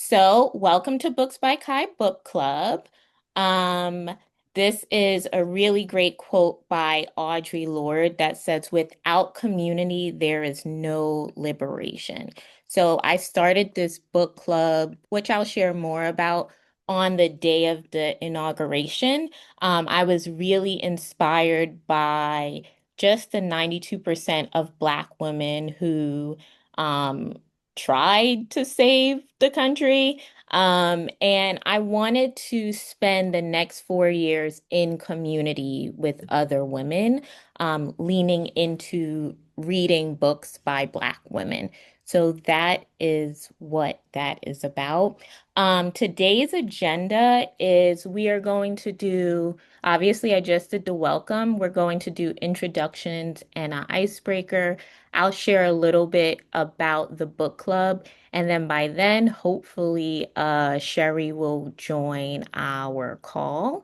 So, welcome to Books by Kai Book Club. Um, this is a really great quote by Audre Lorde that says, "Without community, there is no liberation." So, I started this book club, which I'll share more about on the day of the inauguration. I was really inspired by just the 92% of Black women who um, tried to save the country. And I wanted to spend the next 4 years in community with other women, leaning into reading books by Black women. So that is what that is about. Today's agenda is we are going to do, obviously, I just did the welcome. We're going to do introductions and an icebreaker. I'll share a little bit about the book club, and then by then, hopefully, Sheri will join our call.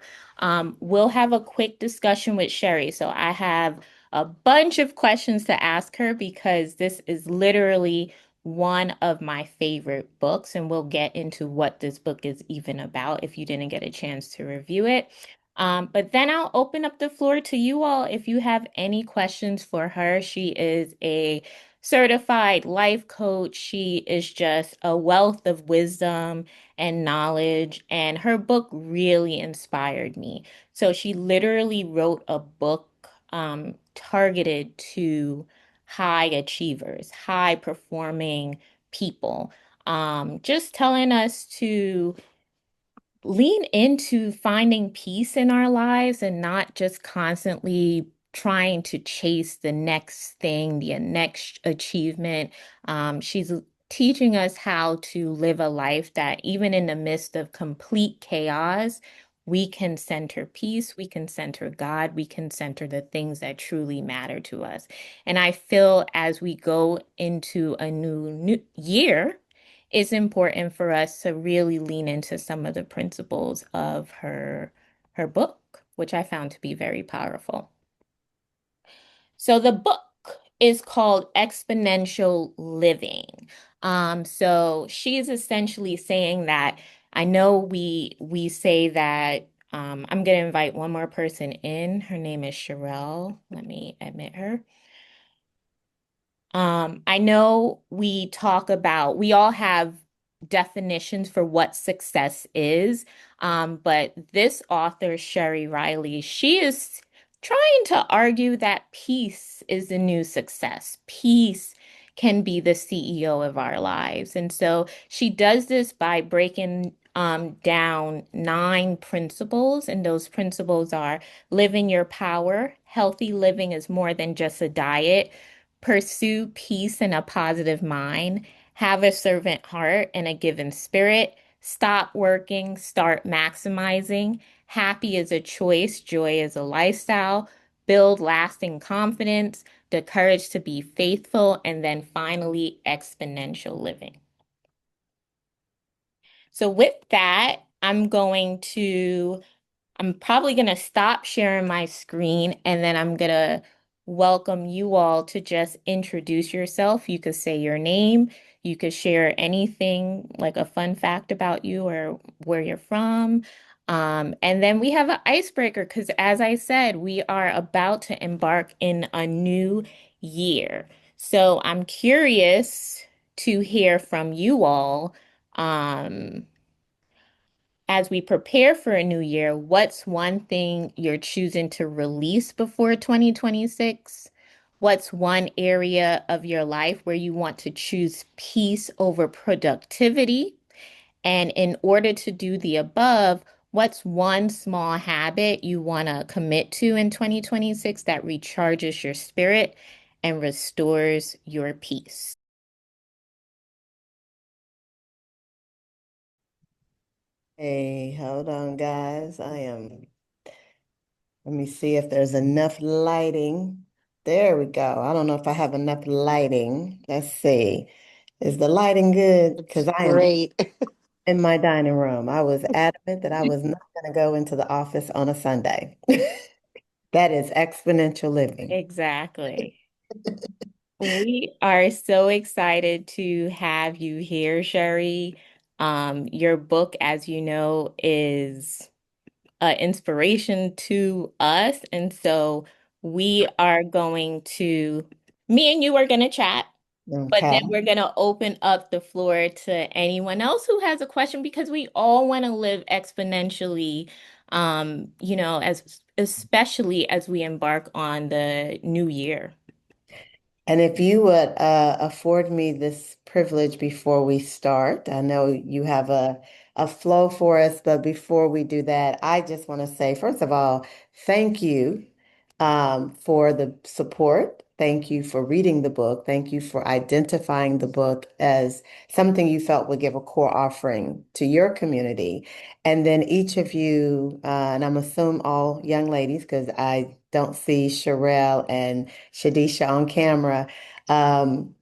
We'll have a quick discussion with Sheri. So I have a bunch of questions to ask her because this is literally one of my favorite books, and we'll get into what this book is even about if you didn't get a chance to review it. But then I'll open up the floor to you all if you have any questions for her. She is a certified life coach. She is just a wealth of wisdom and knowledge, and her book really inspired me. So she literally wrote a book targeted to high achievers, high performing people, just telling us to lean into finding peace in our lives and not just constantly trying to chase the next thing, the next achievement. She's teaching us how to live a life that, even in the midst of complete chaos, we can center peace, we can center God, we can center the things that truly matter to us. And I feel as we go into a new year, it's important for us to really lean into some of the principles of her book, which I found to be very powerful. So the book is called Exponential Living. So she is essentially saying that I know we say that I'm going to invite one more person in. Her name is Sherelle. Let me admit her. I know we all have definitions for what success is, but this author, Sheri Riley, she is trying to argue that peace is the new success. Peace can be the CEO of our lives. And so she does this by breaking down 9 principles, and those principles are live in your power. Healthy living is more than just a diet. Pursue peace and a positive mind. Have a servant heart and a given spirit. Stop working, start maximizing. Happy is a choice, joy is a lifestyle. Build lasting confidence, the courage to be faithful, and then finally, exponential living. So, with that, I'm probably going to stop sharing my screen and then I'm going to welcome you all to just introduce yourself. You could say your name, you could share anything like a fun fact about you or where you're from. And then we have an icebreaker because, as I said, we are about to embark in a new year. So I'm curious to hear from you all. Um, as we prepare for a new year, what's one thing you're choosing to release before 2026? What's one area of your life where you want to choose peace over productivity? And in order to do the above, what's one small habit you want to commit to in 2026 that recharges your spirit and restores your peace? Hey, hold on, guys. Let me see if there's enough lighting. There we go. I don't know if I have enough lighting. Let's see. Is the lighting good? It's Because I am great. in my dining room. I was adamant that I was not going to go into the office on a Sunday. That is exponential living. Exactly. We are so excited to have you here, Sheri. Your book, as you know, is inspiration to us. And so we are going to, me and you are going to chat, but then Okay. we're going to open up the floor to anyone else who has a question because we all want to live exponentially, as especially as we embark on the new year. And if you would afford me this privilege before we start, I know you have a flow for us, but before we do that, I just want to say, first of all, thank you for the support. Thank you for reading the book. Thank you for identifying the book as something you felt would give a core offering to your community. And then each of you, and I'm assuming all young ladies, because I don't see Sherelle and Shadisha on camera. Um,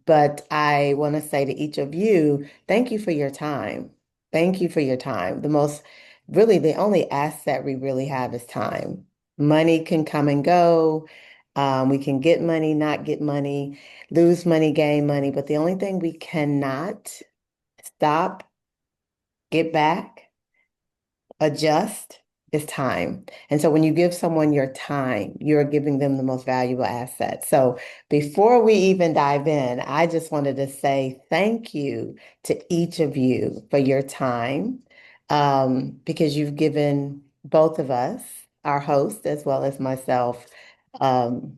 but I want to say to each of you, thank you for your time. Thank you for your time. Really, the only asset we really have is time. Money can come and go. We can get money, not get money, lose money, gain money. But the only thing we cannot stop, get back, adjust is time. And so when you give someone your time, you're giving them the most valuable asset. So before we even dive in, I just wanted to say thank you to each of you for your time, because you've given both of us, our host, as well as myself,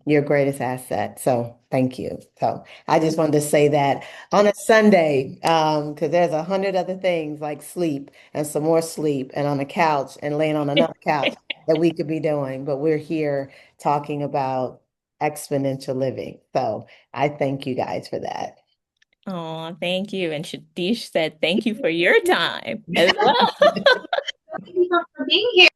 your greatest asset. So thank you. So I just wanted to say that on a Sunday, because there's 100 other things like sleep and some more sleep and on a couch and laying on another couch that we could be doing, but we're here talking about exponential living. So I thank you guys for that. Oh, thank you. And Shadish said, thank you for your time as well. Thank you for being here.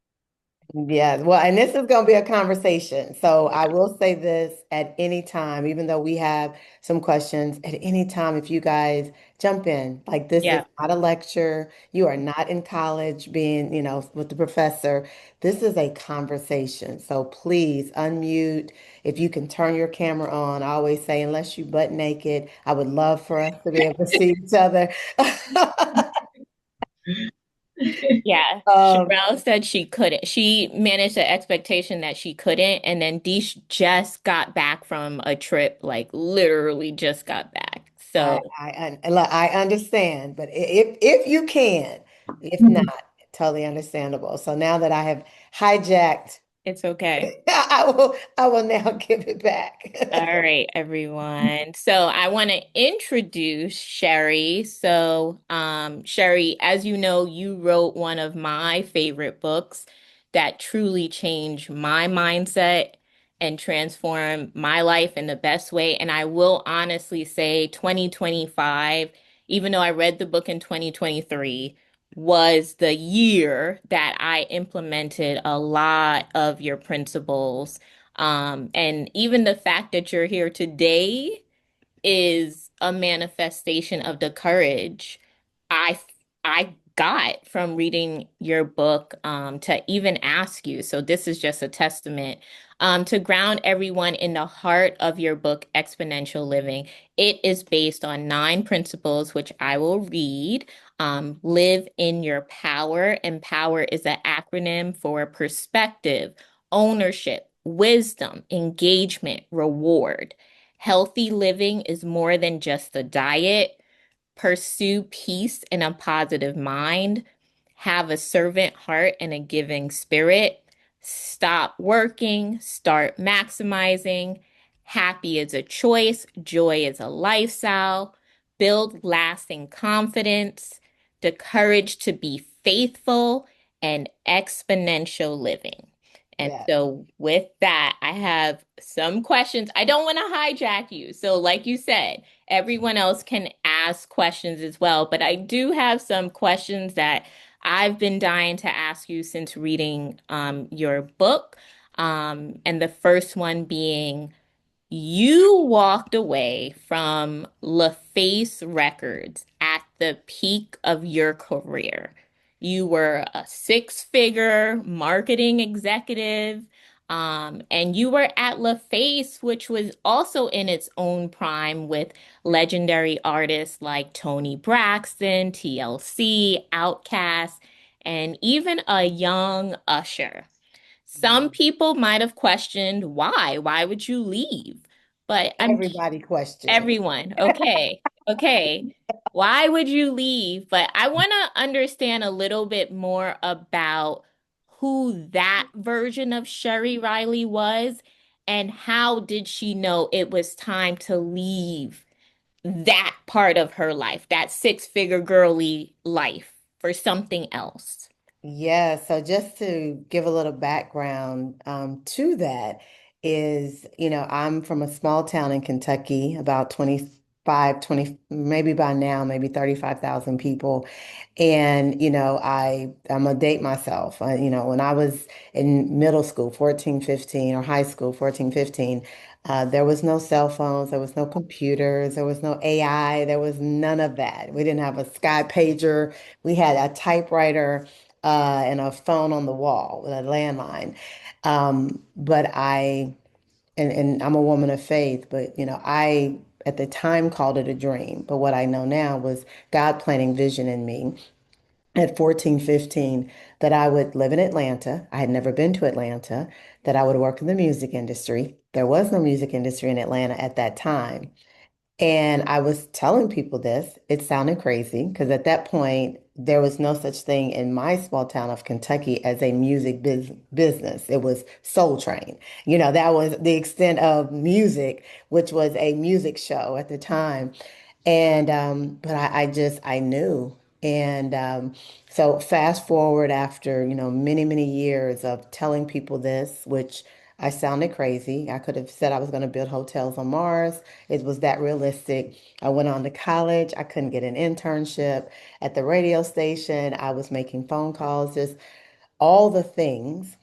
Yeah, well, and this is going to be a conversation. So I will say this at any time, even though we have some questions, at any time, if you guys jump in, like this is Yeah. not a lecture. You are not in college being, with the professor. This is a conversation. So please unmute. If you can turn your camera on, I always say, unless you butt naked, I would love for us to be able to see each other. Yeah. Um, Sherelle said she couldn't. She managed the expectation that she couldn't. And then Deesh just got back from a trip, like literally just got back. So Look, I understand, but if you can, if not, totally understandable. So now that I have hijacked, it's okay. I will now give it back. All right, everyone. So I want to introduce Sheri. So, Sheri, as you know, you wrote one of my favorite books that truly changed my mindset and transformed my life in the best way. And I will honestly say 2025, even though I read the book in 2023, was the year that I implemented a lot of your principles, and even the fact that you're here today is a manifestation of the courage I I got from reading your book, to even ask you. So this is just a testament, to ground everyone in the heart of your book, Exponential Living. It is based on 9 principles, which I will read. Live in your power, and power is an acronym for perspective, ownership, wisdom, engagement, reward. Healthy living is more than just a diet. Pursue peace and a positive mind. Have a servant heart and a giving spirit. Stop working, start maximizing. Happy is a choice, joy is a lifestyle. Build lasting confidence, the courage to be faithful, and exponential living. And Yeah. so, with that, I have some questions. I don't want to hijack you. So, like you said, everyone else can ask questions as well. But I do have some questions that I've been dying to ask you since reading your book. And the first one being, you walked away from LaFace Records at the peak of your career. You were a 6-figure marketing executive, And you were at LaFace, which was also in its own prime with legendary artists like Toni Braxton, TLC, Outkast, and even a young Usher. Some people might have questioned why. Why would you leave? But I'm Everybody questioned it. everyone. Okay. Okay. Why would you leave? But I want to understand a little bit more about who that version of Sheri Riley was and how did she know it was time to leave that part of her life, that six-figure girly life for something else. Yeah, so just to give a little background to that is, I'm from a small town in Kentucky, about 25, 20, maybe by now, maybe 35,000 people. And, I'm gonna date myself. When I was in middle school, 14, 15, or high school, 14, 15, there was no cell phones, there was no computers, there was no AI, there was none of that. We didn't have a sky pager. We had a typewriter and a phone on the wall with a landline. But and I'm a woman of faith, but I at the time called it a dream. But what I know now was God planting vision in me at 14, 15, that I would live in Atlanta. I had never been to Atlanta, that I would work in the music industry. There was no music industry in Atlanta at that time. And I was telling people this. It sounded crazy because at that point, there was no such thing in my small town of Kentucky as a music business. It was Soul Train. That was the extent of music, which was a music show at the time. And but I knew. And so fast forward after, many, many years of telling people this, which I sounded crazy. I could have said I was going to build hotels on Mars. It was that realistic. I went on to college. I couldn't get an internship at the radio station. I was making phone calls, just all the things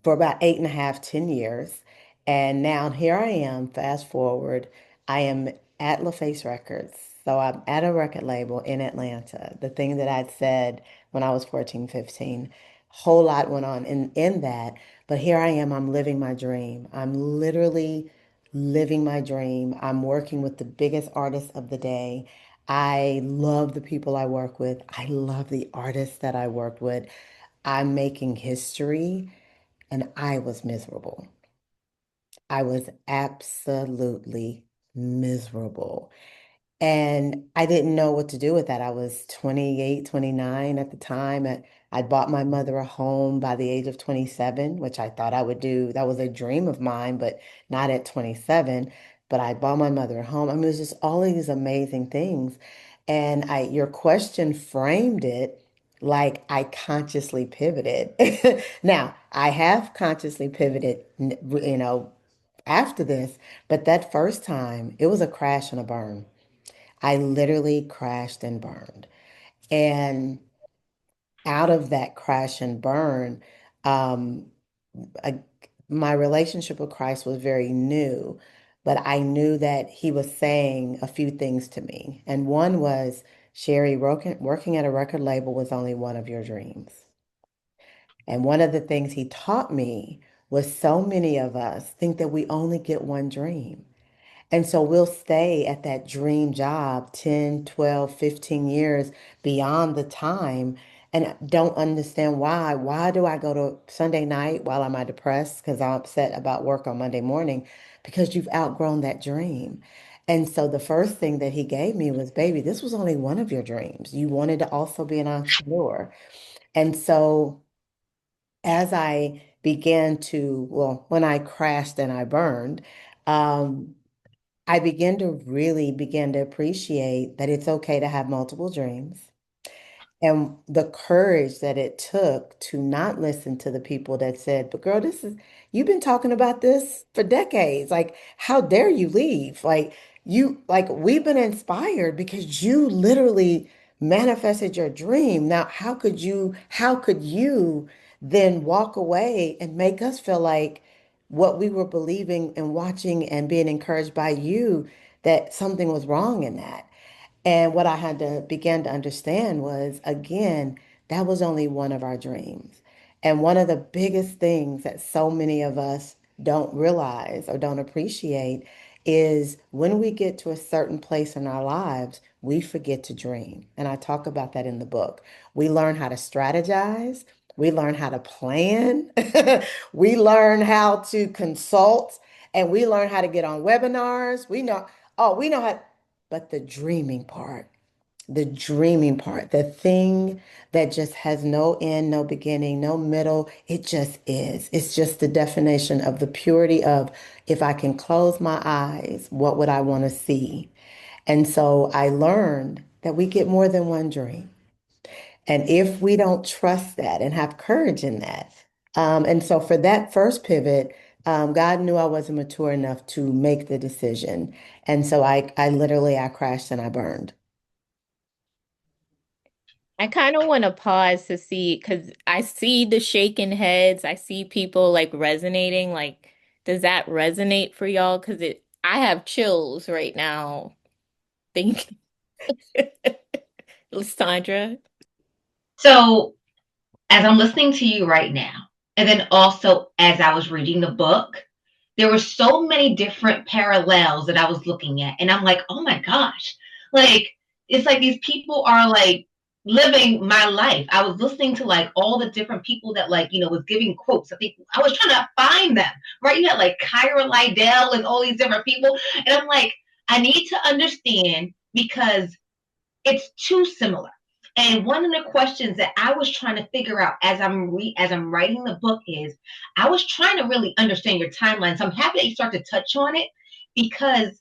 for about 8.5, 10 years. And now here I am, fast forward, I am at LaFace Records. So I'm at a record label in Atlanta. The thing that I'd said when I was 14, 15, whole lot went on in that. But here I am, I'm living my dream. I'm literally living my dream. I'm working with the biggest artists of the day. I love the people I work with. I love the artists that I work with. I'm making history. And I was miserable. I was absolutely miserable. And I didn't know what to do with that. I was 28, 29 at the time. I'd bought my mother a home by the age of 27, which I thought I would do. That was a dream of mine, but not at 27. But I bought my mother a home. I mean, it was just all these amazing things. And your question framed it like I consciously pivoted. Now, I have consciously pivoted, after this, but that first time, it was a crash and a burn. I literally crashed and burned. And out of that crash and burn, um, I, my relationship with Christ was very new, but I knew that he was saying a few things to me. And one was, Sheri, working at a record label was only one of your dreams. And one of the things he taught me was so many of us think that we only get one dream. And so we'll stay at that dream job 10, 12, 15 years beyond the time and don't understand why. Why do I go to Sunday night while am I depressed because I'm upset about work on Monday morning? Because you've outgrown that dream. And so the first thing that he gave me was, baby, this was only one of your dreams. You wanted to also be an entrepreneur. And so as I began to, well, when I crashed and I burned, um, I began to really begin to appreciate that it's okay to have multiple dreams and the courage that it took to not listen to the people that said, but girl, you've been talking about this for decades. Like, how dare you leave? We've been inspired because you literally manifested your dream. Now, how could you then walk away and make us feel like what we were believing and watching and being encouraged by you, that something was wrong in that? And what I had to begin to understand was, again, that was only one of our dreams. And one of the biggest things that so many of us don't realize or don't appreciate is when we get to a certain place in our lives, we forget to dream. And I talk about that in the book. We learn how to strategize, we learn how to plan, we learn how to consult, and we learn how to get on webinars. We know how, but the dreaming part, the thing that just has no end, no beginning, no middle, it just is. It's just the definition of the purity of if I can close my eyes, what would I want to see? And so I learned that we get more than one dream. And if we don't trust that and have courage in that, and so for that first pivot, God knew I wasn't mature enough to make the decision. And so I literally, I crashed and I burned. I kind of want to pause to see because I see the shaking heads. I see people like resonating. Like, does that resonate for y'all? Because I have chills right now. Think, Lysandra. So, as I'm listening to you right now, and then also as I was reading the book, there were so many different parallels that I was looking at. And I'm like, oh my gosh, like, it's like these people are like living my life. I was listening to like all the different people that like, was giving quotes. I think I was trying to find them, right? You had like Kyra Lydell and all these different people. And I'm like, I need to understand because it's too similar. And one of the questions that I was trying to figure out as I'm writing the book is, I was trying to really understand your timeline. So I'm happy that you start to touch on it because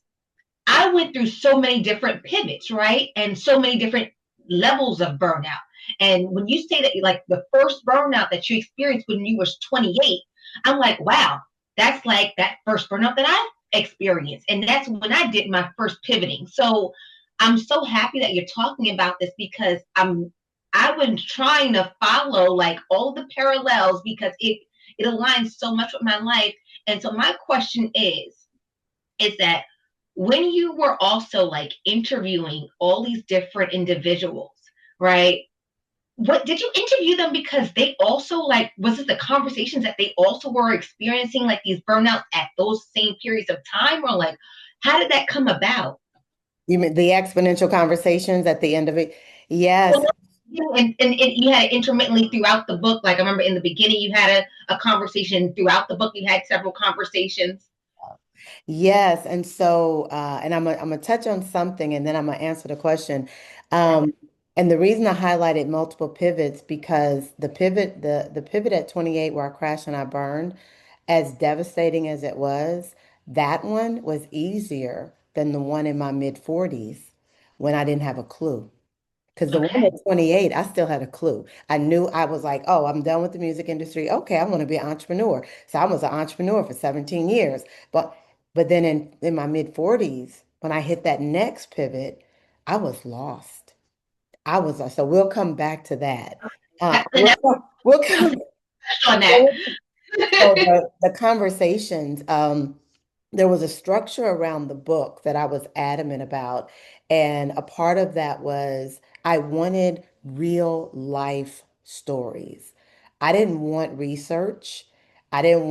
I went through so many different pivots, right? And so many different levels of burnout. And when you say that, like the first burnout that you experienced when you was 28, I'm like, wow, that's like that first burnout that I experienced. And that's when I did my first pivoting. So I'm so happy that you're talking about this because I was trying to follow like all the parallels because it aligns so much with my life. And so my question is that when you were also like interviewing all these different individuals, right? What did you interview them because they also like was it the conversations that they also were experiencing like these burnouts at those same periods of time or like how did that come about? You mean the exponential conversations at the end of it? Yes. Well, and you had it intermittently throughout the book. Like I remember in the beginning, you had a conversation. Throughout the book, you had several conversations. Yes. And so, and I'm gonna touch on something and then I'm gonna answer the question. Um, and the reason I highlighted multiple pivots because the pivot at 28 where I crashed and I burned, as devastating as it was, that one was easier than the one in my mid 40s when I didn't have a clue. Because the one Okay. at 28, I still had a clue. I knew I was like, oh, I'm done with the music industry. Okay, I'm going to be an entrepreneur. So I was an entrepreneur for 17 years. But then in my mid 40s, when I hit that next pivot, I was lost. I was lost. So we'll come back to that. That's the We'll, next we'll touch come. on that. So the conversations, there was a structure around the book that I was adamant about. And a part of that was I wanted real life stories. I didn't want research. I didn't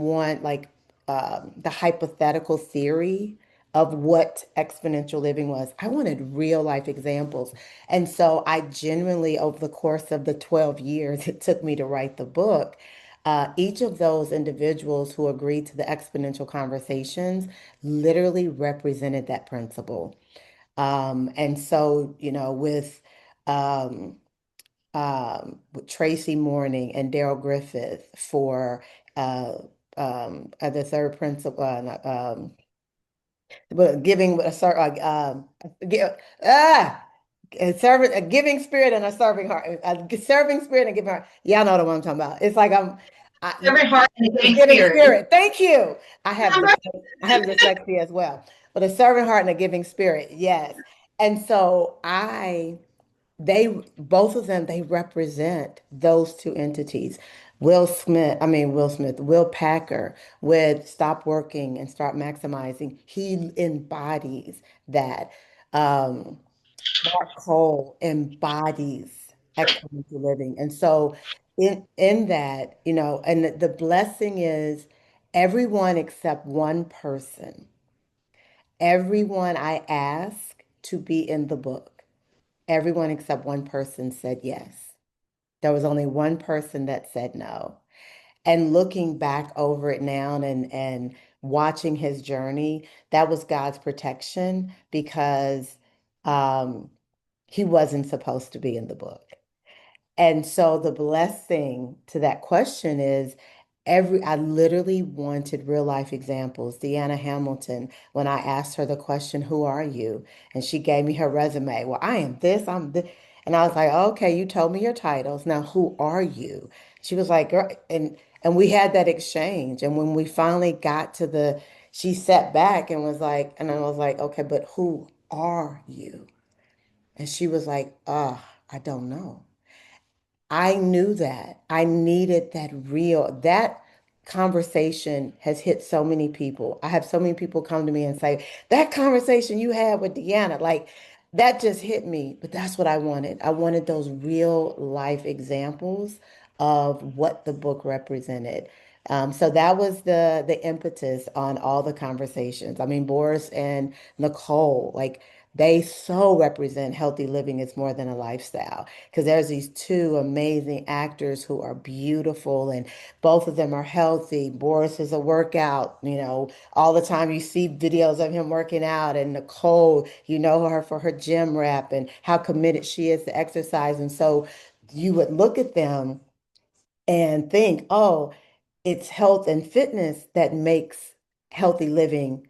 want like the hypothetical theory of what exponential living was. I wanted real life examples. And so I genuinely, over the course of the 12 years it took me to write the book, each of those individuals who agreed to the exponential conversations literally represented that principle. And so, um, with Tracy Morning and Daryl Griffith for the third principle, but giving a give, ah, a giving spirit and a serving heart, a serving spirit and a giving heart. Y'all know the one I'm talking about. It's like Servant heart and a a giving giving spirit. spirit. Thank you. I have dyslexia as well, but a serving heart and a giving spirit. Yes. And so they both of them they represent those two entities. Will Packer with Stop Working and Start Maximizing. He embodies that. Mark Cole embodies exponential living. And so in that, and the blessing is everyone except one person, everyone I asked to be in the book, everyone except one person said yes. There was only one person that said no. And looking back over it now and watching his journey, that was God's protection because um, he wasn't supposed to be in the book. And so the blessing to that question is I literally wanted real life examples. Deanna Hamilton, when I asked her the question, "Who are you?" And she gave me her resume. Well, I am this, I'm this. And I was like, okay, you told me your titles. Now who are you? She was like, girl, and we had that exchange. And when we finally got to she sat back and was like, and I was like, okay, but who are you? And she was like, I don't know. I knew that. I needed that conversation has hit so many people. I have so many people come to me and say, that conversation you had with Deanna, like that just hit me. But that's what I wanted. I wanted those real life examples of what the book represented. So that was the impetus on all the conversations. I mean, Boris and Nicole, like they so represent healthy living is more than a lifestyle because there's these two amazing actors who are beautiful and both of them are healthy. Boris is a workout, all the time you see videos of him working out, and Nicole, you know her for her gym rap and how committed she is to exercise. And so you would look at them and think, oh, it's health and fitness that makes healthy living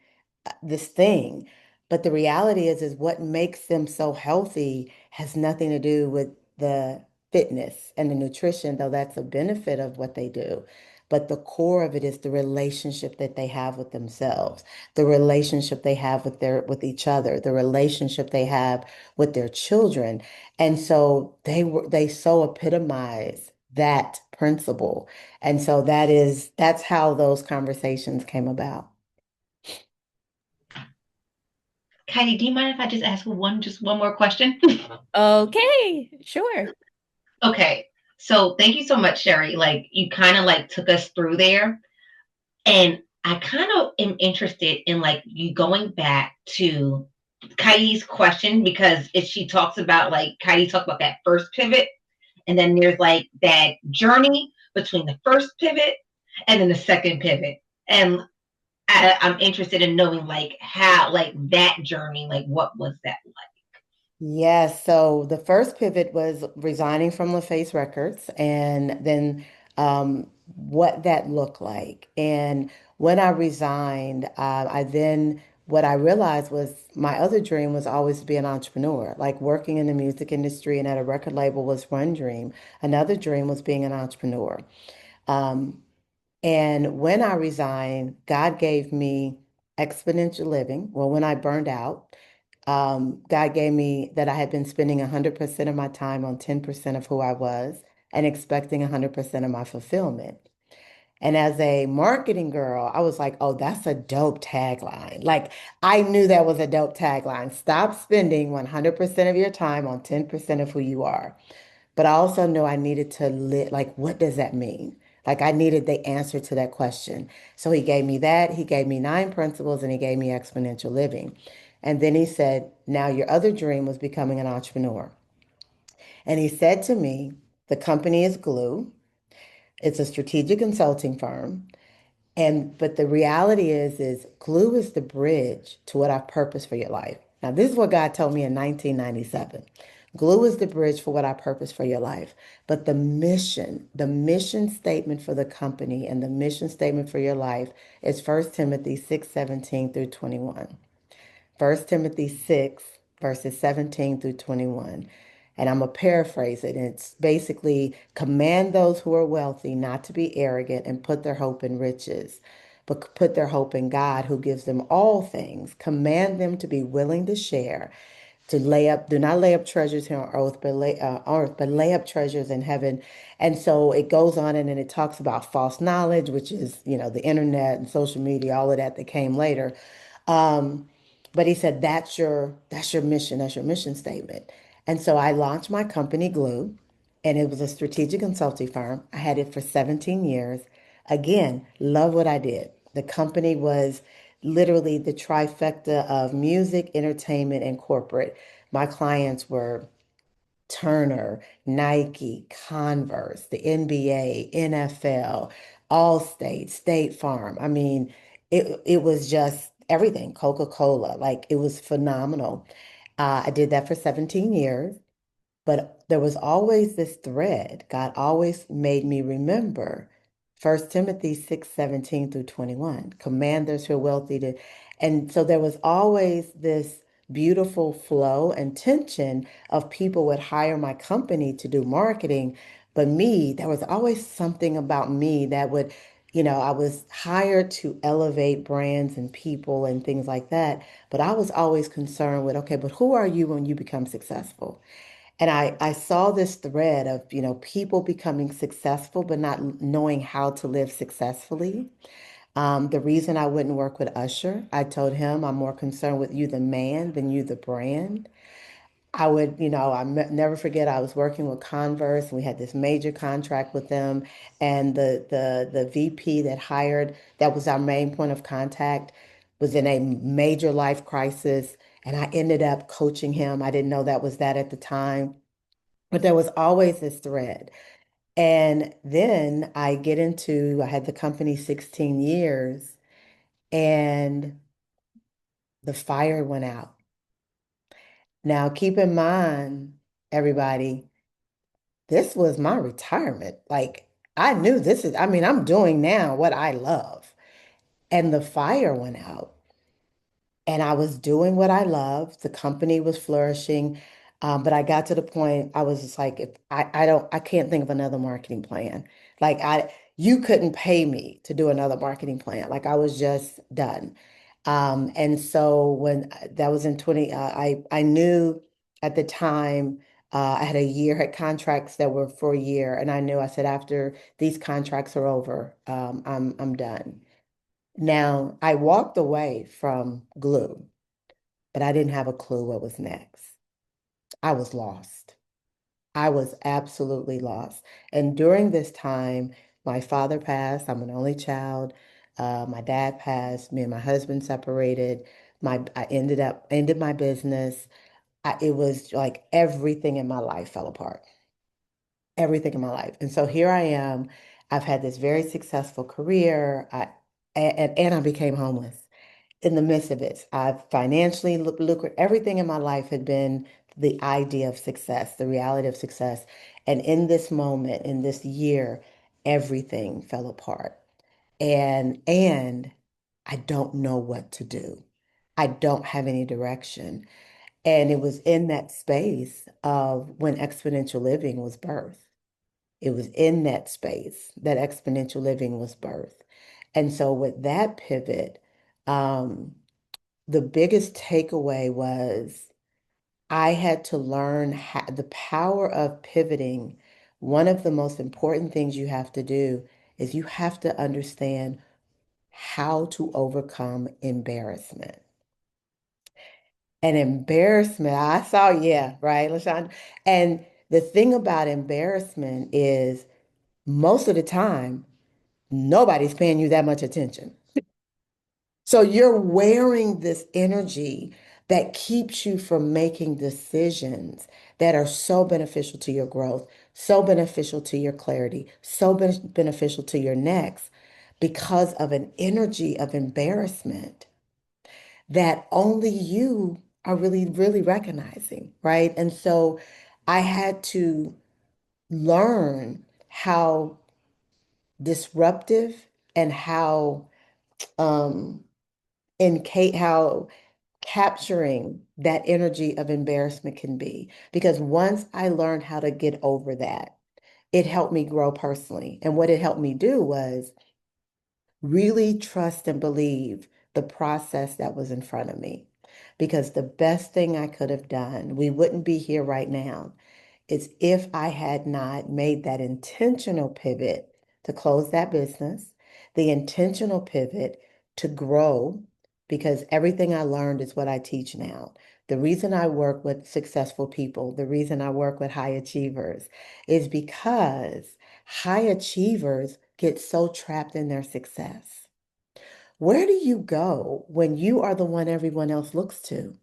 this thing. But the reality is what makes them so healthy has nothing to do with the fitness and the nutrition, though that's a benefit of what they do. But the core of it is the relationship that they have with themselves, the relationship they have with each other, the relationship they have with their children. And so they so epitomize that principle. And so that's how those conversations came about. Katie, do you mind if I just ask just one more question? Okay, sure. Okay. So thank you so much, Sheri. Like you kind of like took us through there. And I kind of am interested in like you going back to Kai's question because if she talks about like Kai talked about that first pivot, and then there's like that journey between the first pivot and then the second pivot. And I'm interested in knowing like how like that journey, like what was that like? Yes, so the first pivot was resigning from LaFace Records and then what that looked like. And when I resigned, what I realized was my other dream was always to be an entrepreneur. Like working in the music industry and at a record label was one dream. Another dream was being an entrepreneur. Um, and when I resigned, God gave me exponential living. Well, when I burned out, God gave me that I had been spending 100% of my time on 10% of who I was and expecting 100% of my fulfillment. And as a marketing girl, I was like, oh, that's a dope tagline. Like, I knew that was a dope tagline. Stop spending 100% of your time on 10% of who you are. But I also know I needed to live, like, what does that mean? Like, I needed the answer to that question. So he gave me that. He gave me 9 principles and he gave me exponential living. And then he said, now your other dream was becoming an entrepreneur. And he said to me, the company is Glue. It's a strategic consulting firm. But the reality is Glue is the bridge to what I've purposed for your life. Now, this is what God told me in 1997. Glue is the bridge for what I purpose for your life. But the mission statement for the company and the mission statement for your life is 1 Timothy 6:17 through 21. 1 Timothy 6, verses 17 through 21. And I'm going to paraphrase it. And it's basically command those who are wealthy not to be arrogant and put their hope in riches, but put their hope in God who gives them all things. Command them to be willing to share, do not lay up treasures here on earth, but lay up treasures in heaven. And so it goes on and then it talks about false knowledge, which is, the internet and social media, all of that came later. Um, but he said, that's your mission, that's your mission statement. And so I launched my company, Glue. and it was a strategic consulting firm. I had it for 17 years. Again, love what I did. The company was literally the trifecta of music, entertainment, and corporate. My clients were Turner, Nike, Converse, the NBA, NFL, Allstate, State Farm. I mean, it was just everything, Coca-Cola. Like it was phenomenal. I did that for 17 years. But there was always this thread. God always made me remember 1 Timothy 6:17 through 21. Command those who are wealthy to, and so there was always this beautiful flow and tension of people would hire my company to do marketing. But me, there was always something about me that would, I was hired to elevate brands and people and things like that. But I was always concerned with, okay, but who are you when you become successful? And I saw this thread of, people becoming successful, but not knowing how to live successfully. The reason I wouldn't work with Usher, I told him I'm more concerned with you, the man, than you, the brand. I would, never forget I was working with Converse and we had this major contract with them. And the VP that was our main point of contact, was in a major life crisis. And I ended up coaching him. I didn't know that was that at the time. But there was always this thread. And then I had the company 16 years and the fire went out. Now, keep in mind, everybody, this was my retirement. Like, I knew I'm doing now what I love. And the fire went out. And I was doing what I loved. The company was flourishing. But I got to the point I was just like, if I can't think of another marketing plan. Like you couldn't pay me to do another marketing plan. Like I was just done. And so when that was in 20, I knew at the time, I had contracts that were for a year. And I knew, I said, after these contracts are over, I'm done. Now, I walked away from glue, but I didn't have a clue what was next. I was lost. I was absolutely lost. And during this time, my father passed. I'm an only child. My dad passed. Me and my husband separated. I ended my business. It was like everything in my life fell apart. Everything in my life. And so here I am. I've had this very successful career. And I became homeless in the midst of it. I've financially lucrative. Everything in my life had been the idea of success, the reality of success. And in this moment, in this year, everything fell apart. And I don't know what to do. I don't have any direction. And it was in that space of when exponential living was birthed. It was in that space that exponential living was birthed. And so with that pivot, um, the biggest takeaway was I had to learn the power of pivoting. One of the most important things you have to do is you have to understand how to overcome embarrassment. And embarrassment, I saw, yeah, right, LaShawn. And the thing about embarrassment is most of the time, nobody's paying you that much attention. So you're wearing this energy that keeps you from making decisions that are so beneficial to your growth, so beneficial to your clarity, so beneficial to your next because of an energy of embarrassment that only you are really, really recognizing, right? And so I had to learn how disruptive and um, how capturing that energy of embarrassment can be. Because once I learned how to get over that, it helped me grow personally. And what it helped me do was really trust and believe the process that was in front of me. Because the best thing I could have done, we wouldn't be here right now, is if I had not made that intentional pivot to close that business, the intentional pivot to grow, because everything I learned is what I teach now. the reason I work with successful people, the reason I work with high achievers is because high achievers get so trapped in their success. Where do you go when you are the one everyone else looks to?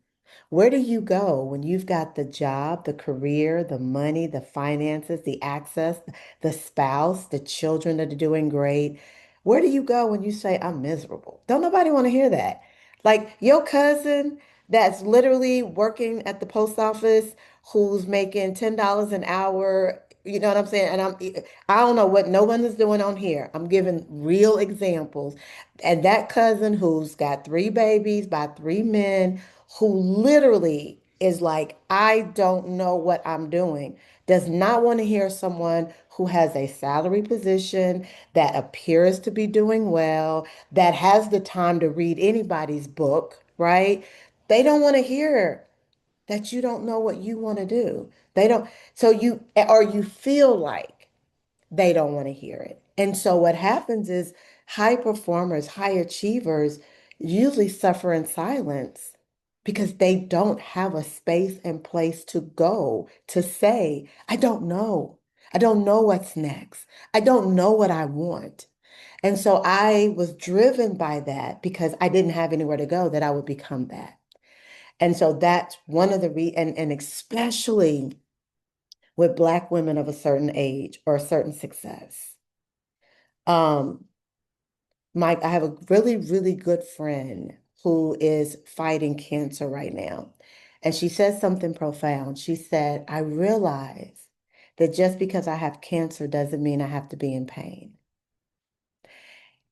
Where do you go when you've got the job, the career, the money, the finances, the access, the spouse, the children that are doing great? Where do you go when you say, I'm miserable? Don't nobody want to hear that. Like your cousin that's literally working at the post office who's making $10 an hour. You know what I'm saying? And I don't know what no one is doing on here. I'm giving real examples. And that cousin who's got three babies by three men who literally is like, I don't know what I'm doing, does not want to hear someone who has a salary position that appears to be doing well, that has the time to read anybody's book, right? They don't want to hear that you don't know what you want to do. They don't, so you, or you feel like they don't want to hear it. And so what happens is high performers, high achievers usually suffer in silence because they don't have a space and place to go to say, I don't know. I don't know what's next. I don't know what I want. And so I was driven by that because I didn't have anywhere to go that I would become that. And so that's one of the and especially with Black women of a certain age or a certain success. Um, Mike, I have a really, really good friend who is fighting cancer right now. And she said something profound. She said, I realize that just because I have cancer doesn't mean I have to be in pain.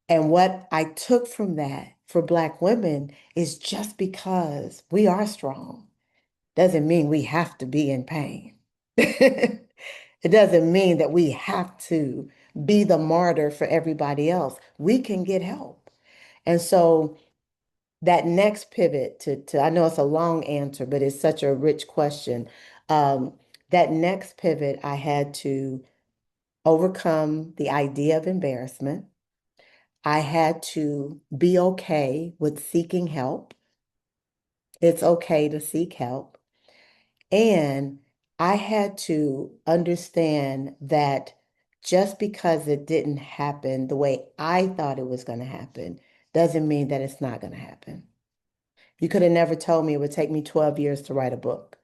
And what I took from that for Black women is just because we are strong doesn't mean we have to be in pain. It doesn't mean that we have to be the martyr for everybody else. We can get help. And so that next pivot to I know it's a long answer, but it's such a rich question. Um, that next pivot, I had to overcome the idea of embarrassment. I had to be okay with seeking help. It's okay to seek help. And I had to understand that just because it didn't happen the way I thought it was going to happen doesn't mean that it's not going to happen. You could have never told me it would take me 12 years to write a book,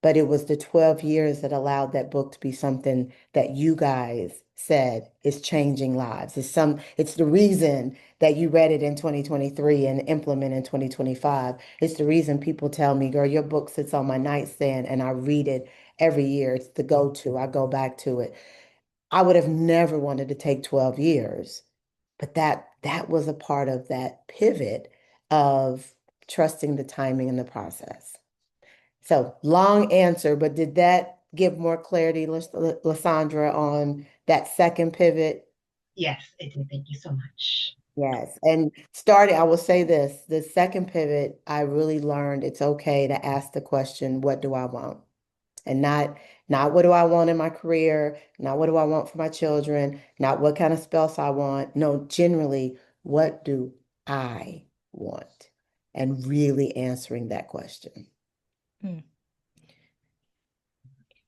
but it was the 12 years that allowed that book to be something that you guys said is changing lives. It's the reason that you read it in 2023 and implement in 2025. It's the reason people tell me, girl, your book sits on my nightstand and I read it every year. It's the go-to. I go back to it. I would have never wanted to take 12 years, but that was a part of that pivot of trusting the timing and the process. So long answer, but did that give more clarity, Lysandra, on that second pivot? Yes, it did. Thank you so much. Yes. And starting, I will say this, the second pivot, I really learned it's okay to ask the question, what do I want? And not what do I want in my career, not what do I want for my children, not what kind of spouse I want. No, generally, what do I want? And really answering that question. Hmm.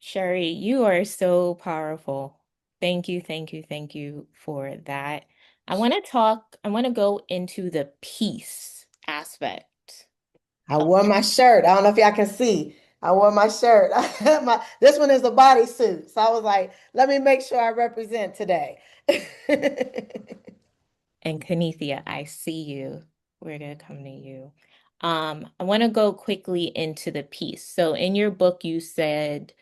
Sheri, you are so powerful. Thank you, thank you, thank you for that. I want to go into the peace aspect. I wore my shirt. I don't know if y'all can see. I wore my shirt. This one is a bodysuit. So I was like, let me make sure I represent today. And Kanithia, I see you. We're gonna come to you. I want to go quickly into the piece. So in your book, you said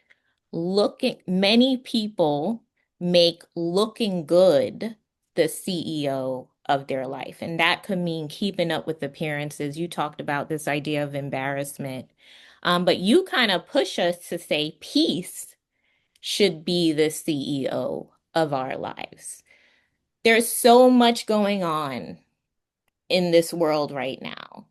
many people make looking good the CEO of their life. And that could mean keeping up with appearances. You talked about this idea of embarrassment. But you kind of push us to say peace should be the CEO of our lives. There's so much going on in this world right now.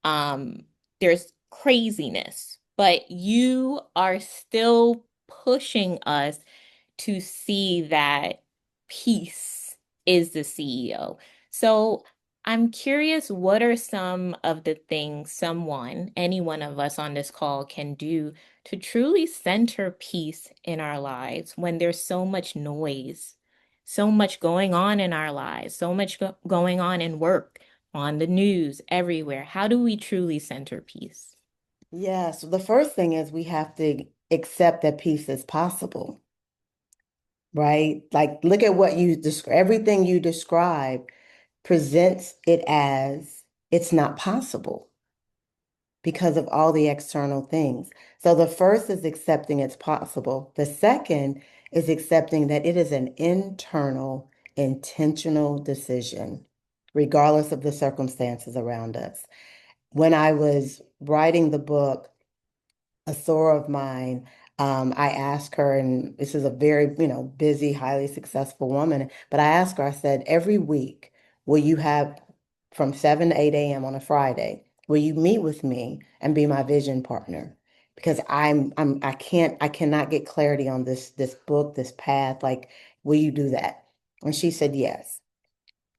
Um, there's craziness, but you are still pushing us to see that peace is the CEO. So I'm curious, what are some of the things any one of us on this call can do to truly center peace in our lives when there's so much noise, so much going on in our lives, so much going on in work, on the news, everywhere? How do we truly center peace? Yeah, so the first thing is we have to accept that peace is possible, right? Like, look at what you describe, everything you describe presents it as it's not possible because of all the external things. So the first is accepting it's possible. The second is accepting that it is an internal, intentional decision, regardless of the circumstances around us. When I was writing the book, a soror of mine, I asked her, and this is a very, busy, highly successful woman, but I asked her, I said, every week, will you have from 7 to 8 a.m. on a Friday, will you meet with me and be my vision partner? Because I cannot get clarity on this book, this path. Like, will you do that? And she said, yes.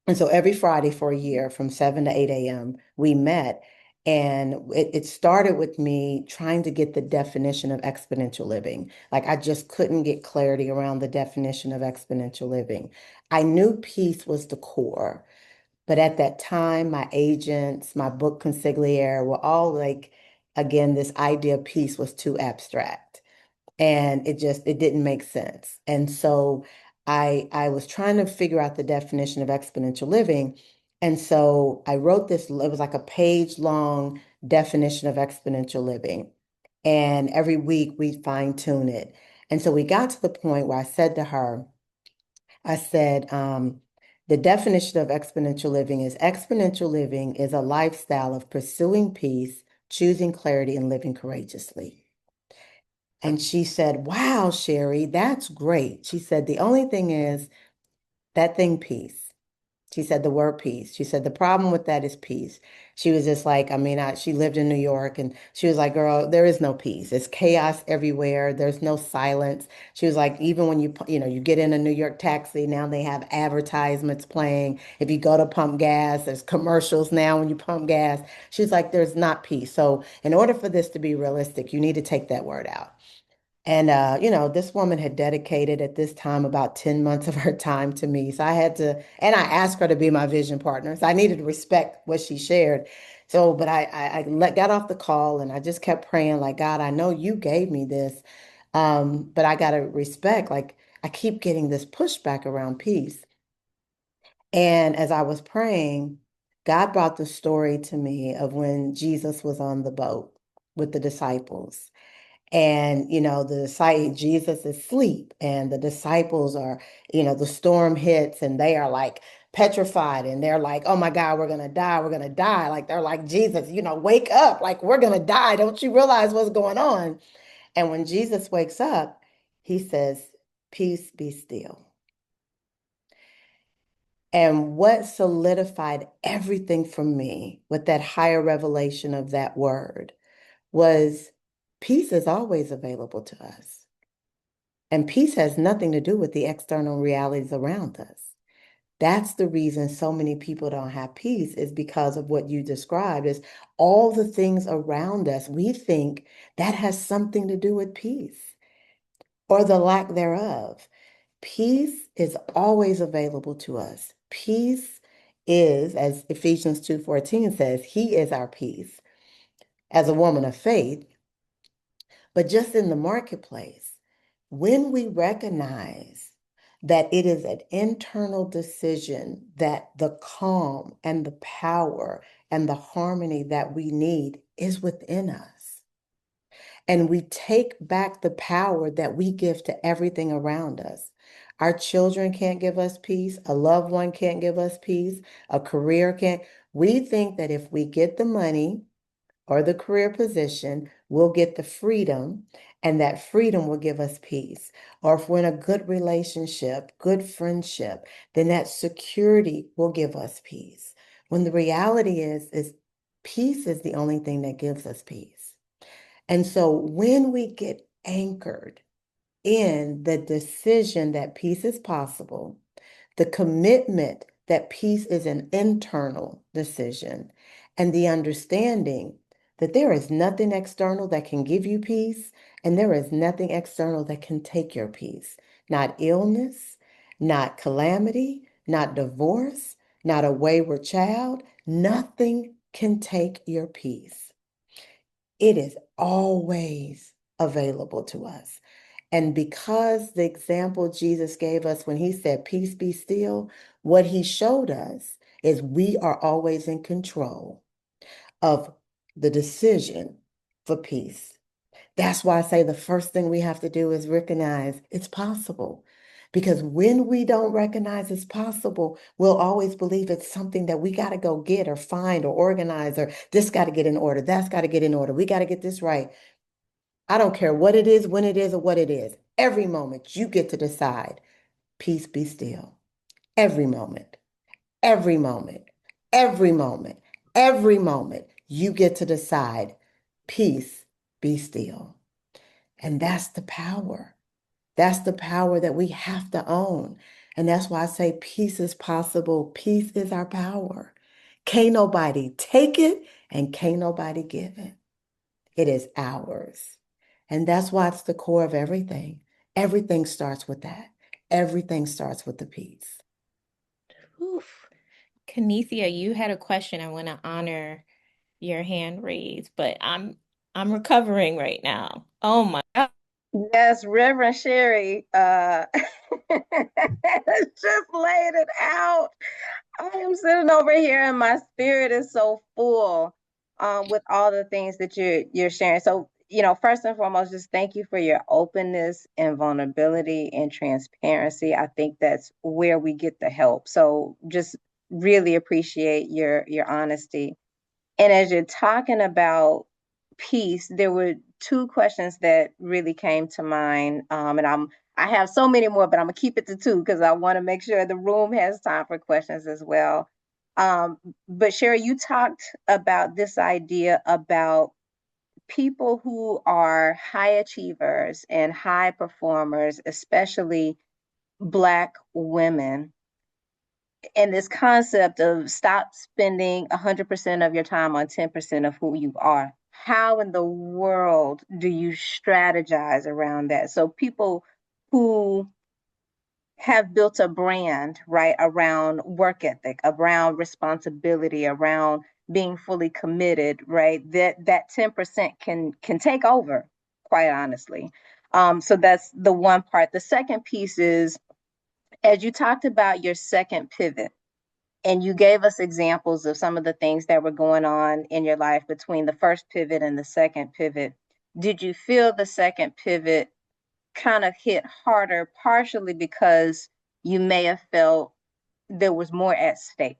And so every Friday for a year from 7 to 8 a.m., we met. And it started with me trying to get the definition of exponential living. Like I just couldn't get clarity around the definition of exponential living. I knew peace was the core, but at that time, my agents, my book consigliere were all like, again, this idea of peace was too abstract and it didn't make sense. And so I was trying to figure out the definition of exponential living. And so I wrote this, it was like a page long definition of exponential living. And every week we fine tune it. And so we got to the point where I said to her, I said, the definition of exponential living is a lifestyle of pursuing peace, choosing clarity, and living courageously. And she said, wow, Sheri, that's great. She said, the only thing is that thing, peace. She said the word peace. She said the problem with that is peace. She was just like, she lived in New York and she was like, girl, there is no peace. It's chaos everywhere. There's no silence. She was like, even when you get in a New York taxi, now they have advertisements playing. If you go to pump gas, there's commercials now when you pump gas. She's like, there's not peace. So in order for this to be realistic, you need to take that word out. And this woman had dedicated at this time about 10 months of her time to me. So I had to, and I asked her to be my vision partner. So I needed to respect what she shared. So, but got off the call and I just kept praying, like, God, I know you gave me this. But I gotta respect, like, I keep getting this pushback around peace. And as I was praying, God brought the story to me of when Jesus was on the boat with the disciples. And, Jesus is asleep, and the disciples are, the storm hits, and they are like petrified, and they're like, oh my God, we're going to die. We're going to die. Like, they're like, Jesus, wake up. Like, we're going to die. Don't you realize what's going on? And when Jesus wakes up, he says, peace be still. And what solidified everything for me with that higher revelation of that word was peace is always available to us. And peace has nothing to do with the external realities around us. That's the reason so many people don't have peace is because of what you described as all the things around us. We think that has something to do with peace or the lack thereof. Peace is always available to us. Peace is, as Ephesians 2:14 says, he is our peace. As a woman of faith, but just in the marketplace, when we recognize that it is an internal decision that the calm and the power and the harmony that we need is within us, and we take back the power that we give to everything around us. Our children can't give us peace. A loved one can't give us peace. A career can't. We think that if we get the money, or the career position, we'll get the freedom, and that freedom will give us peace. Or if we're in a good relationship, good friendship, then that security will give us peace. When the reality is peace is the only thing that gives us peace. And so when we get anchored in the decision that peace is possible, the commitment that peace is an internal decision, and the understanding that there is nothing external that can give you peace, and there is nothing external that can take your peace. Not illness, not calamity, not divorce, not a wayward child. Nothing can take your peace. It is always available to us. And because the example Jesus gave us when he said, Peace be still, what he showed us is we are always in control of the decision for peace. That's why I say the first thing we have to do is recognize it's possible. Because when we don't recognize it's possible, we'll always believe it's something that we got to go get or find or organize, or this got to get in order, that's got to get in order. We got to get this right. I don't care what it is, when it is, or what it is. Every moment you get to decide, peace be still. Every moment, every moment, every moment, every moment you get to decide, peace be still. And that's the power. That's the power that we have to own. And that's why I say peace is possible. Peace is our power. Can't nobody take it and can't nobody give it. It is ours. And that's why it's the core of everything. Everything starts with that. Everything starts with the peace. Oof. Kenethia, you had a question. I want to honor your hand raised, but I'm recovering right now. Oh my God. Yes, Reverend Sheri just laid it out. I am sitting over here and my spirit is so full with all the things that you're sharing. So, first and foremost, just thank you for your openness and vulnerability and transparency. I think that's where we get the help. So just really appreciate your honesty. And as you're talking about peace, there were two questions that really came to mind. And I have so many more, but I'm gonna keep it to two because I want to make sure the room has time for questions as well. But Sheri, you talked about this idea about people who are high achievers and high performers, especially Black women, and this concept of stop spending 100% of your time on 10% of who you are. How in the world do you strategize around that? So people who have built a brand, right, around work ethic, around responsibility, around being fully committed, right? That 10% can take over, quite honestly. So that's the one part. The second piece is, as you talked about your second pivot, and you gave us examples of some of the things that were going on in your life between the first pivot and the second pivot. Did you feel the second pivot kind of hit harder, partially because you may have felt there was more at stake,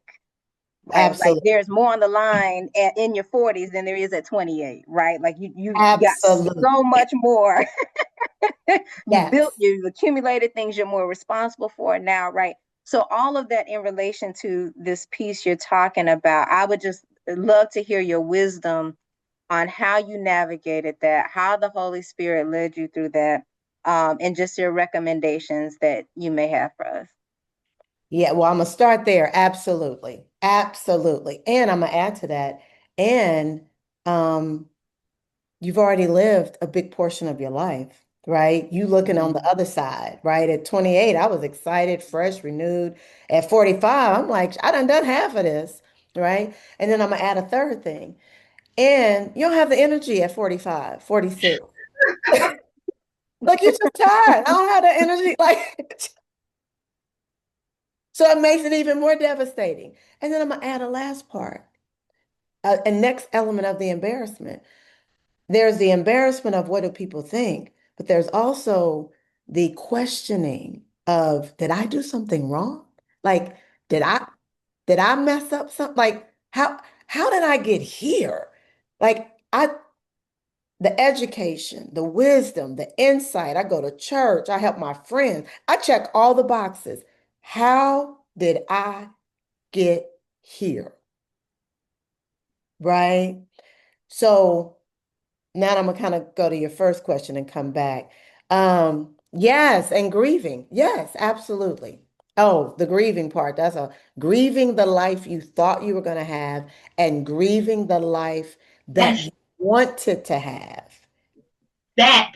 right? Like Absolutely. there's more on the line in your 40s than there is at 28, right? Like you got so Absolutely. much more. Yes. You've accumulated things you're more responsible for now, right? So all of that in relation to this piece you're talking about, I would just love to hear your wisdom on how you navigated that, how the Holy Spirit led you through that, and just your recommendations that you may have for us. Yeah, well, I'm gonna start there. Absolutely. Absolutely. And I'm gonna add to that. And um, you've already lived a big portion of your life, right? You looking on the Mhm. other side, right? At 28, I was excited, fresh, renewed. At 45, I'm like, I done half of this, right? And then I'm gonna add a third thing. And you don't have the energy at 45, 46. Like you're just tired. I don't have the energy. Like, so it makes it even more devastating. And then I'm gonna add a last part, a next element of the embarrassment. There's the embarrassment of what do people think, but there's also the questioning of, did I do something wrong? Like, did I did I mess up something? Like, how did I get here? Like, the education, the wisdom, the insight. I go to church, I help my friends, I check all the boxes. How did I get here? Right? So now I'm gonna kind of go to your first question and come back. Yes, and grieving. Yes, absolutely. Oh, the grieving part. That's a grieving the life you thought you were going to have and grieving the life that That's you wanted to have. that.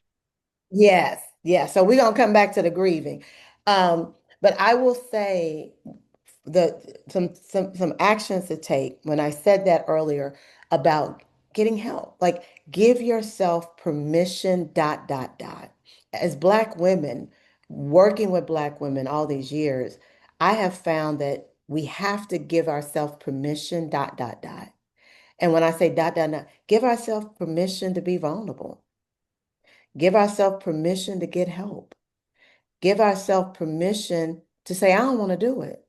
Yes, yes. So we're gonna come back to the grieving. But I will say some actions to take when I said that earlier about getting help. Like give yourself permission, dot, dot, dot. As Black women, working with Black women all these years, I have found that we have to give ourselves permission, dot, dot, dot. And when I say dot, dot, dot, give ourselves permission to be vulnerable. Give ourselves permission to get help. Give ourselves permission to say, I don't want to do it.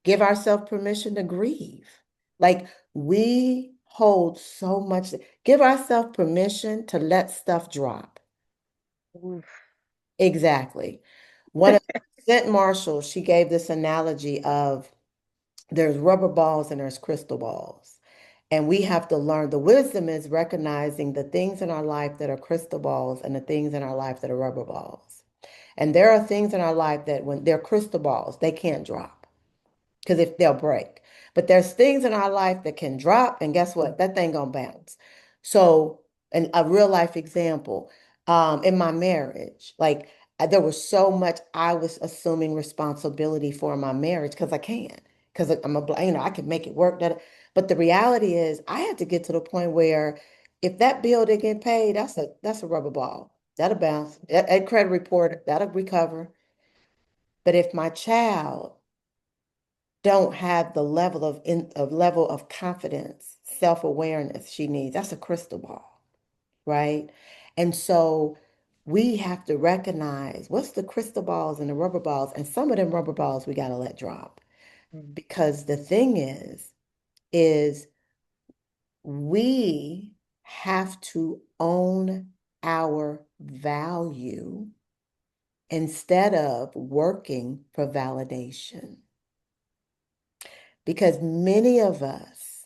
Give ourselves permission to grieve. Like we hold so much. Give ourselves permission to let stuff drop. Oof. Exactly. One of St. Marshall, she gave this analogy of there's rubber balls and there's crystal balls. And we have to learn the wisdom is recognizing the things in our life that are crystal balls and the things in our life that are rubber balls. And there are things in our life that when they're crystal balls, they can't drop because if they'll break. But there's things in our life that can drop, and guess what? That thing gonna bounce. So, and a real life example, in my marriage, like there was so much I was assuming responsibility for in my marriage because I can, because I'm I can make it work. But the reality is, I had to get to the point where if that bill didn't get paid, that's a rubber ball. That'll bounce. That credit report, that'll recover. But if my child don't have the level of confidence, self-awareness she needs. That's a crystal ball, right? And so we have to recognize what's the crystal balls and the rubber balls, and some of them rubber balls we got to let drop. Because the thing is we have to own our value instead of working for validation. Because many of us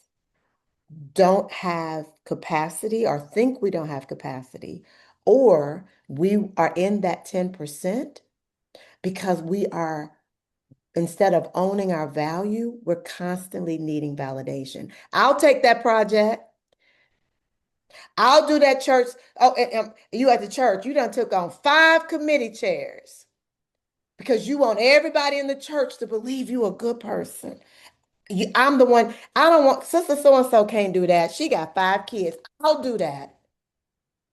don't have capacity or think we don't have capacity, or we are in that 10% because we are, instead of owning our value, we're constantly needing validation. I'll take that project. I'll do that church. Oh, and you at the church, you done took on 5 committee chairs because you want everybody in the church to believe you a good person. I'm the one, I don't want, Sister so and so can't do that. She got 5 kids. I'll do that,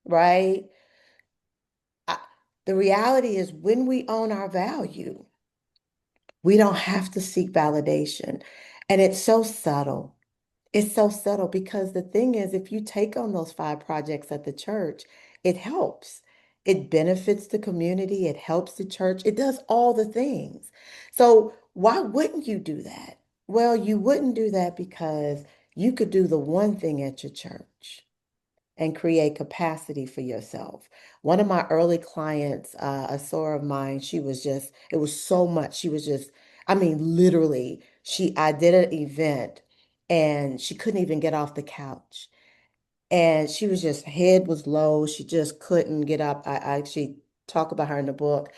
right? I, the reality is, when we own our value, we don't have to seek validation. And it's so subtle. It's so subtle because the thing is, if you take on those 5 projects at the church, it helps. It benefits the community, it helps the church, it does all the things. So, why wouldn't you do that? Well, you wouldn't do that because you could do the one thing at your church and create capacity for yourself. One of my early clients, a soror of mine, she was just, it was so much. She was just, I mean, literally, I did an event and she couldn't even get off the couch. And she was just, head was low. She just couldn't get up. I actually talk about her in the book.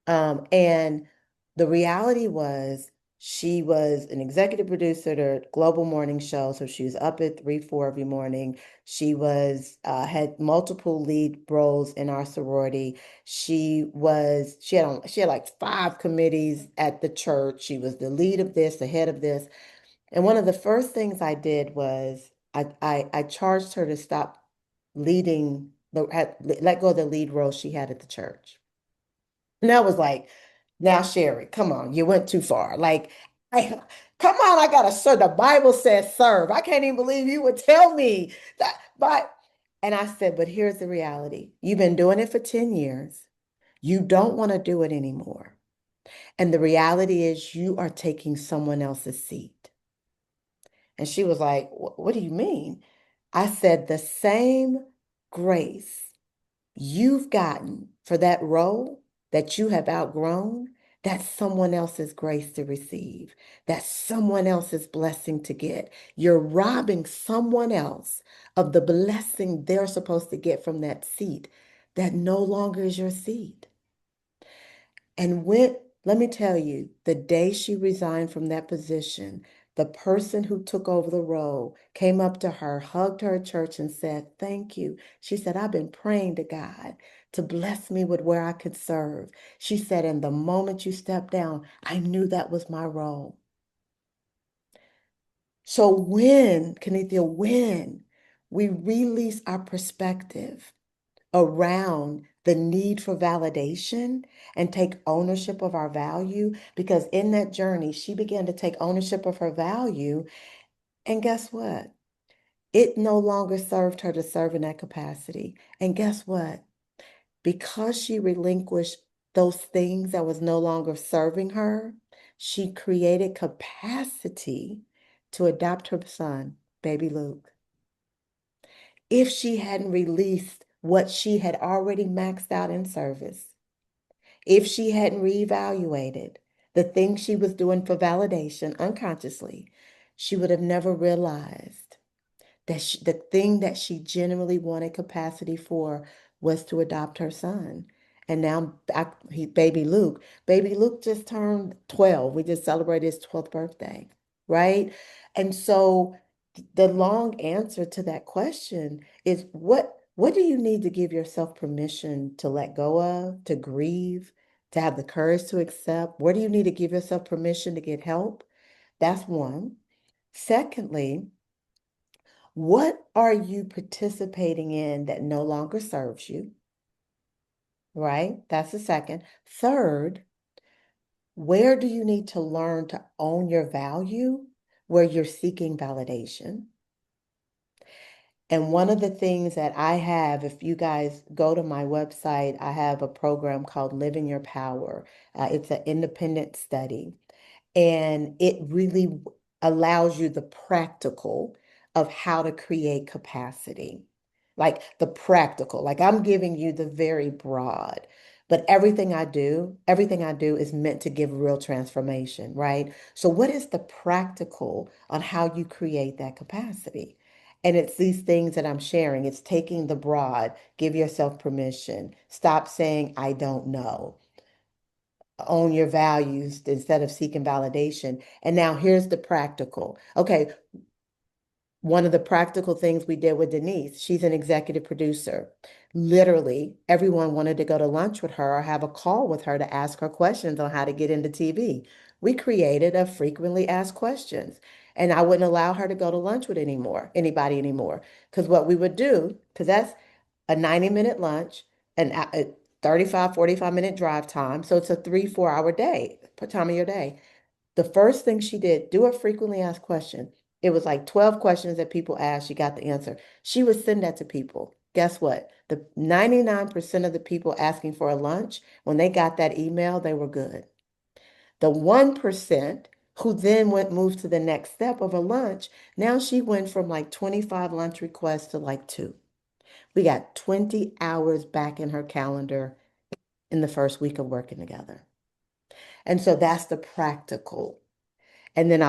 And the reality was she was an executive producer at a global morning show. So she was up at 3, 4 every morning. She was had multiple lead roles in our sorority. She had like 5 committees at the church. She was the lead of this, the head of this. And one of the first things I did was I charged her to stop leading let go of the lead role she had at the church. And I was like, now, Sheri, come on, you went too far. Like, I, come on, I gotta serve. The Bible says serve. I can't even believe you would tell me that. And I said, but here's the reality. You've been doing it for 10 years. You don't want to do it anymore. And the reality is you are taking someone else's seat. And she was like, what do you mean? I said, the same grace you've gotten for that role that you have outgrown, that's someone else's grace to receive. That's someone else's blessing to get. You're robbing someone else of the blessing they're supposed to get from that seat that no longer is your seat. And Let me tell you, the day she resigned from that position, the person who took over the role came up to her, hugged her at church, and said, "Thank you." She said, "I've been praying to God to bless me with where I could serve." She said, "And the moment you stepped down, I knew that was my role." So when we release our perspective around the need for validation and take ownership of our value, because in that journey, she began to take ownership of her value. And guess what? It no longer served her to serve in that capacity. And guess what? Because she relinquished those things that was no longer serving her, she created capacity to adopt her son, baby Luke. If she hadn't released what she had already maxed out in service, if she hadn't reevaluated the things she was doing for validation unconsciously, she would have never realized that the thing that she genuinely wanted capacity for was to adopt her son. And now baby Luke just turned 12. We just celebrated his 12th birthday, right? And so the long answer to that question is what do you need to give yourself permission to let go of, to grieve, to have the courage to accept? Where do you need to give yourself permission to get help? That's one. Secondly, what are you participating in that no longer serves you? Right? That's the second. Third, where do you need to learn to own your value where you're seeking validation? And one of the things that I have, if you guys go to my website, I have a program called Living Your Power. It's an independent study. And it really allows you the practical of how to create capacity. Like the practical, like I'm giving you the very broad, but everything I do is meant to give real transformation, right? So what is the practical on how you create that capacity? And it's these things that I'm sharing. It's taking the broad, give yourself permission, stop saying, "I don't know." Own your values instead of seeking validation. And now here's the practical. Okay, one of the practical things we did with Denise, she's an executive producer. Literally, everyone wanted to go to lunch with her or have a call with her to ask her questions on how to get into TV. We created a frequently asked questions. And I wouldn't allow her to go to lunch with anybody anymore. Because what we would do, because that's a 90-minute lunch, a 35, 45-minute drive time. So it's a 3, 4 hour day, time of your day. The first thing she did, do a frequently asked question. It was like 12 questions that people asked. She got the answer. She would send that to people. Guess what? The 99% of the people asking for a lunch, when they got that email, they were good. The 1% who then moved to the next step of a lunch, now she went from like 25 lunch requests to like 2. We got 20 hours back in her calendar in the first week of working together. And so that's the practical. And then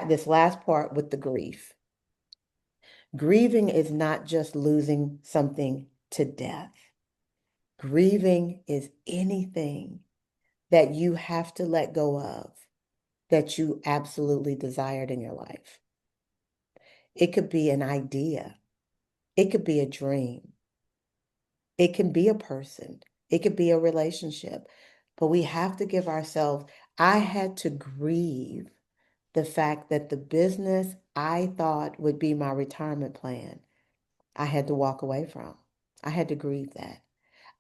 this last part with the grief. Grieving is not just losing something to death. Grieving is anything that you have to let go of that you absolutely desired in your life. It could be an idea. It could be a dream. It can be a person. It could be a relationship. But we have to give ourselves, I had to grieve the fact that the business I thought would be my retirement plan, I had to walk away from. I had to grieve that.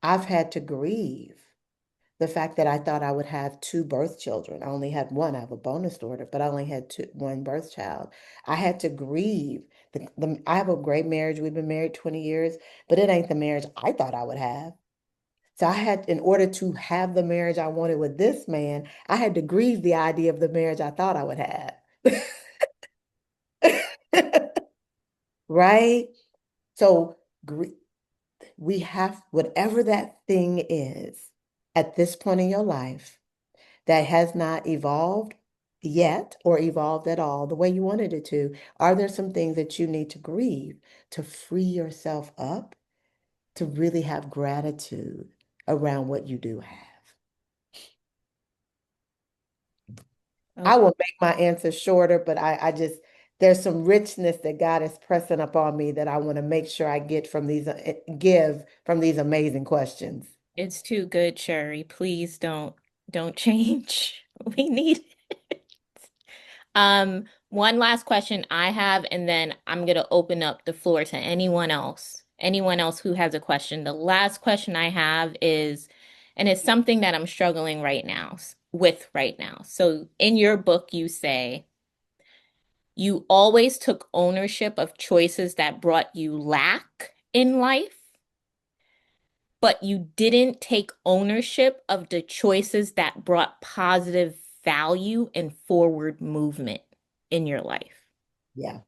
I've had to grieve the fact that I thought I would have 2 birth children. I only had one. I have a bonus daughter, but I only had one birth child. I had to grieve. I have a great marriage. We've been married 20 years, but it ain't the marriage I thought I would have. So in order to have the marriage I wanted with this man, I had to grieve the idea of the marriage I thought I would have. Right? So we have whatever that thing is at this point in your life that has not evolved yet or evolved at all the way you wanted it to. Are there some things that you need to grieve to free yourself up to really have gratitude around what you do have? I Okay. will make my answer shorter, but I just, there's some richness that God is pressing upon me that I want to make sure I get from these, give from these amazing questions. It's too good, Sheri. Please don't change. We need it. One last question I have, and then I'm gonna open up the floor to anyone else. Anyone else who has a question. The last question I have is, and it's something that I'm struggling with right now. So in your book, you say you always took ownership of choices that brought you lack in life, but you didn't take ownership of the choices that brought positive value and forward movement in your life. Yeah.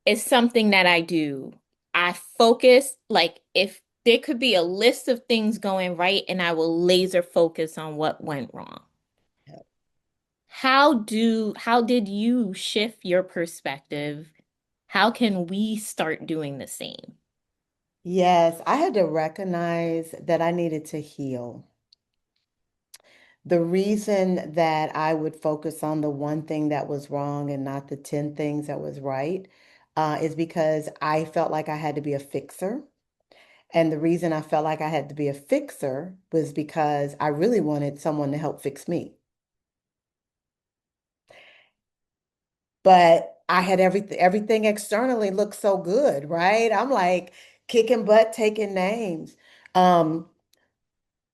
It's something that I do. I focus, like, if there could be a list of things going right, and I will laser focus on what went wrong. How did you shift your perspective? How can we start doing the same? Yes, I had to recognize that I needed to heal. The reason that I would focus on the one thing that was wrong and not the 10 things that was right, is because I felt like I had to be a fixer. And the reason I felt like I had to be a fixer was because I really wanted someone to help fix me. But I had everything externally looked so good, right? I'm like kicking butt, taking names. Um,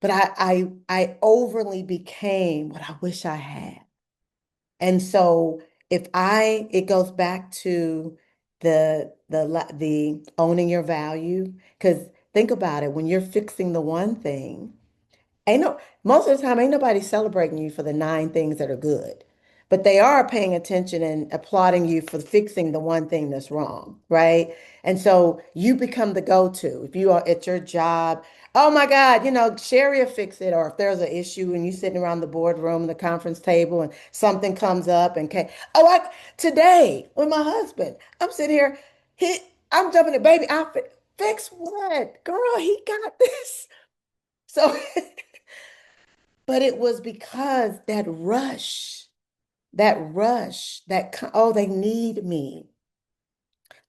but I overly became what I wish I had. And so it goes back to the owning your value, because think about it, when you're fixing the one thing, ain't no most of the time ain't nobody celebrating you for the nine things that are good. But they are paying attention and applauding you for fixing the one thing that's wrong, right? And so you become the go-to. If you are at your job, oh my God, Sheri will fix it. Or if there's an issue and you're sitting around the boardroom, the conference table, and something comes up and today with my husband, I'm sitting here, he I'm jumping the baby outfit. Fix what? Girl, he got this. So but it was because oh, they need me.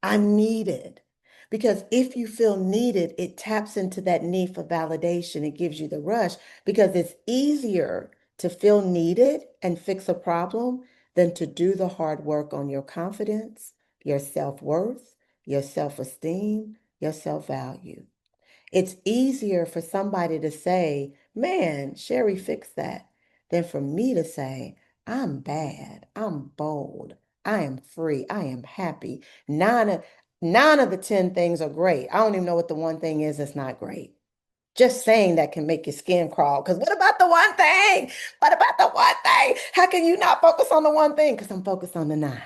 I'm needed. Because if you feel needed, it taps into that need for validation. It gives you the rush because it's easier to feel needed and fix a problem than to do the hard work on your confidence, your self-worth, your self-esteem, your self-value. It's easier for somebody to say, man, Sheri fixed that, than for me to say, I'm bad, I'm bold, I am free, I am happy. None of the 10 things are great. I don't even know what the one thing is that's not great. Just saying that can make your skin crawl. Because what about the one thing? What about the one thing? How can you not focus on the one thing? Because I'm focused on the nine.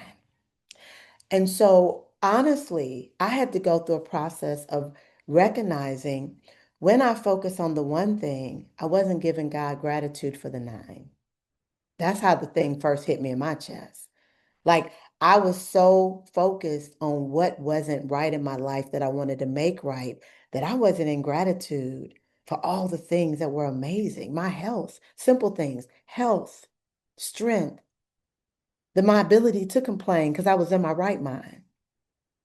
And so, honestly, I had to go through a process of recognizing when I focus on the one thing, I wasn't giving God gratitude for the nine. That's how the thing first hit me in my chest. Like, I was so focused on what wasn't right in my life that I wanted to make right that I wasn't in gratitude for all the things that were amazing. My health, simple things, health, strength, my ability to complain because I was in my right mind,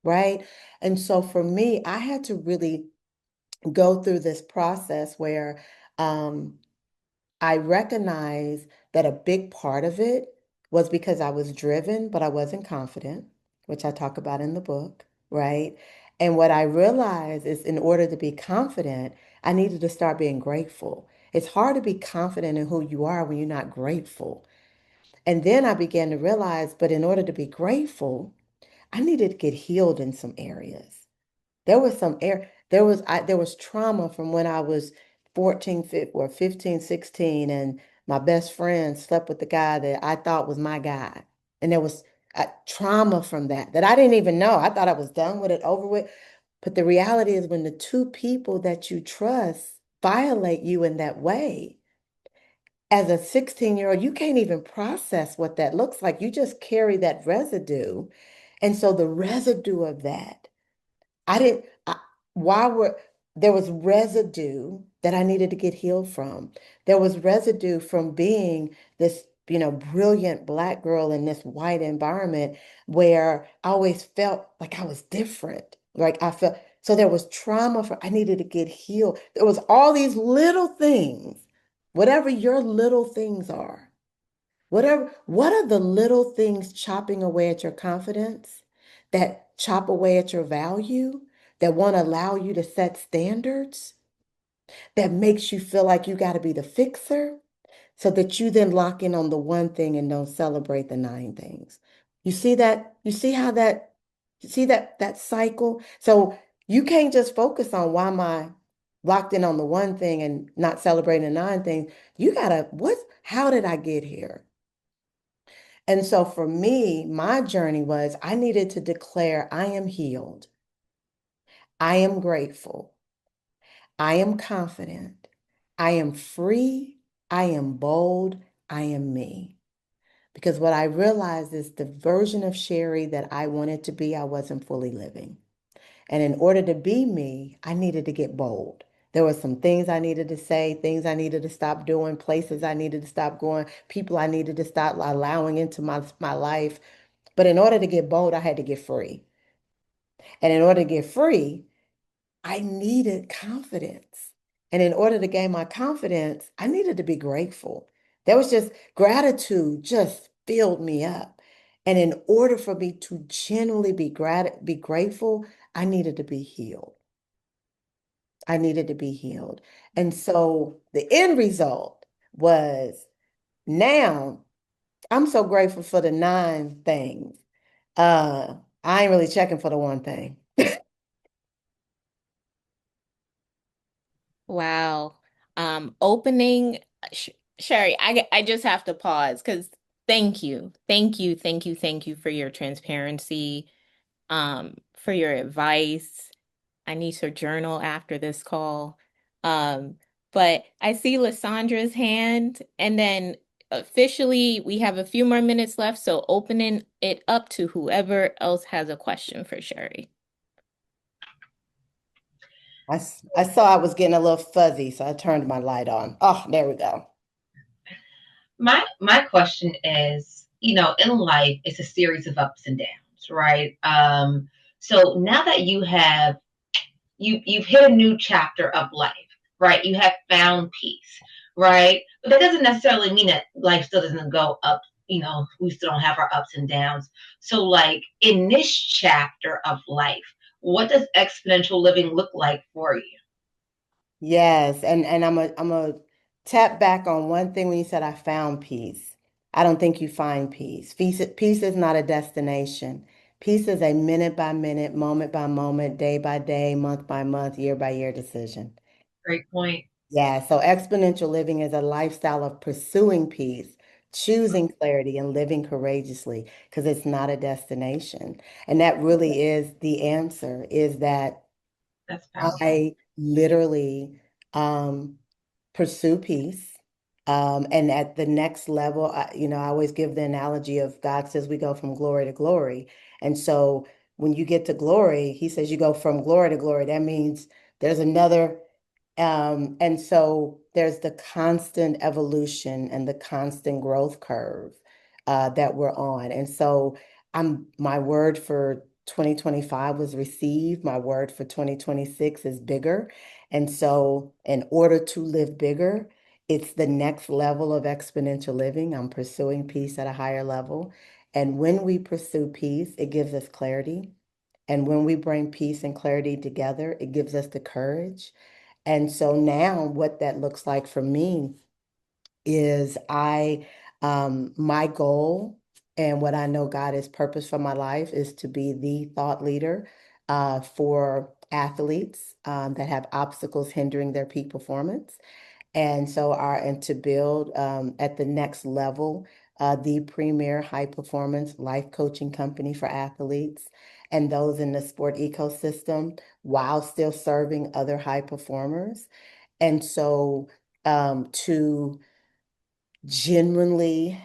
right? And so for me, I had to really go through this process where um, I recognized that a big part of it was because I was driven, but I wasn't confident, which I talk about in the book, right? And what I realized is in order to be confident, I needed to start being grateful. It's hard to be confident in who you are when you're not grateful. And then I began to realize, but in order to be grateful, I needed to get healed in some areas. There was trauma from when I was 14, or 15, 16, and my best friend slept with the guy that I thought was my guy. And there was trauma from that I didn't even know. I thought I was done with it, over with. But the reality is when the two people that you trust violate you in that way, as a 16-year-old, you can't even process what that looks like. You just carry that residue. And so the residue of that, I didn't, I, why were, there was residue that I needed to get healed from. There was residue from being this brilliant Black girl in this white environment where I always felt like I was different. Like I felt, so there was trauma I needed to get healed. There was all these little things, whatever your little things are, what are the little things chopping away at your confidence, that chop away at your value, that won't allow you to set standards, that makes you feel like you got to be the fixer? So that you then lock in on the one thing and don't celebrate the nine things. You see that? You see that cycle? So you can't just focus on why am I locked in on the one thing and not celebrating the nine things. You gotta, how did I get here? And so for me, my journey was I needed to declare I am healed. I am grateful. I am confident. I am free. I am bold. I am me. Because what I realized is the version of Sheri that I wanted to be, I wasn't fully living. And in order to be me, I needed to get bold. There were some things I needed to say, things I needed to stop doing, places I needed to stop going, people I needed to stop allowing into my life. But in order to get bold, I had to get free. And in order to get free, I needed confidence. And in order to gain my confidence, I needed to be grateful. There was just gratitude just filled me up. And in order for me to genuinely be grateful, I needed to be healed. I needed to be healed. And so the end result was now I'm so grateful for the nine things. Uh, I ain't really checking for the one thing. Wow. Opening, Sh Sherry, I just have to pause because thank you. Thank you, thank you, thank you for your transparency, for your advice. I need to journal after this call. Um, but I see Lissandra's hand, and then officially we have a few more minutes left, so opening it up to whoever else has a question for Sherry. I saw I was getting a little fuzzy, so I turned my light on. Oh, there we go. My question is, in life, it's a series of ups and downs, right? So now that you've hit a new chapter of life, right? You have found peace, right? But that doesn't necessarily mean that life still doesn't go up. We still don't have our ups and downs. So, like in this chapter of life, what does exponential living look like for you? Yes, and I'm a tap back on one thing when you said I found peace. I don't think you find peace. Peace is not a destination. Peace is a minute by minute, moment by moment, day by day, month by month, year by year decision. Great point. Yeah, so exponential living is a lifestyle of pursuing peace, choosing clarity, and living courageously because it's not a destination. And that really is the answer, is that That's powerful. I literally um, pursue peace. And at the next level, I always give the analogy of God says we go from glory to glory. And so when you get to glory, he says you go from glory to glory. That means there's another and so there's the constant evolution and the constant growth curve that we're on. And so my word for 2025 was receive. My word for 2026 is bigger. And so in order to live bigger, it's the next level of exponential living. I'm pursuing peace at a higher level. And when we pursue peace, it gives us clarity. And when we bring peace and clarity together, it gives us the courage. And so now what that looks like for me is my goal and what I know God has purpose for my life is to be the thought leader for athletes that have obstacles hindering their peak performance. And to build at the next level, the premier high performance life coaching company for athletes and those in the sport ecosystem while still serving other high performers. And so to genuinely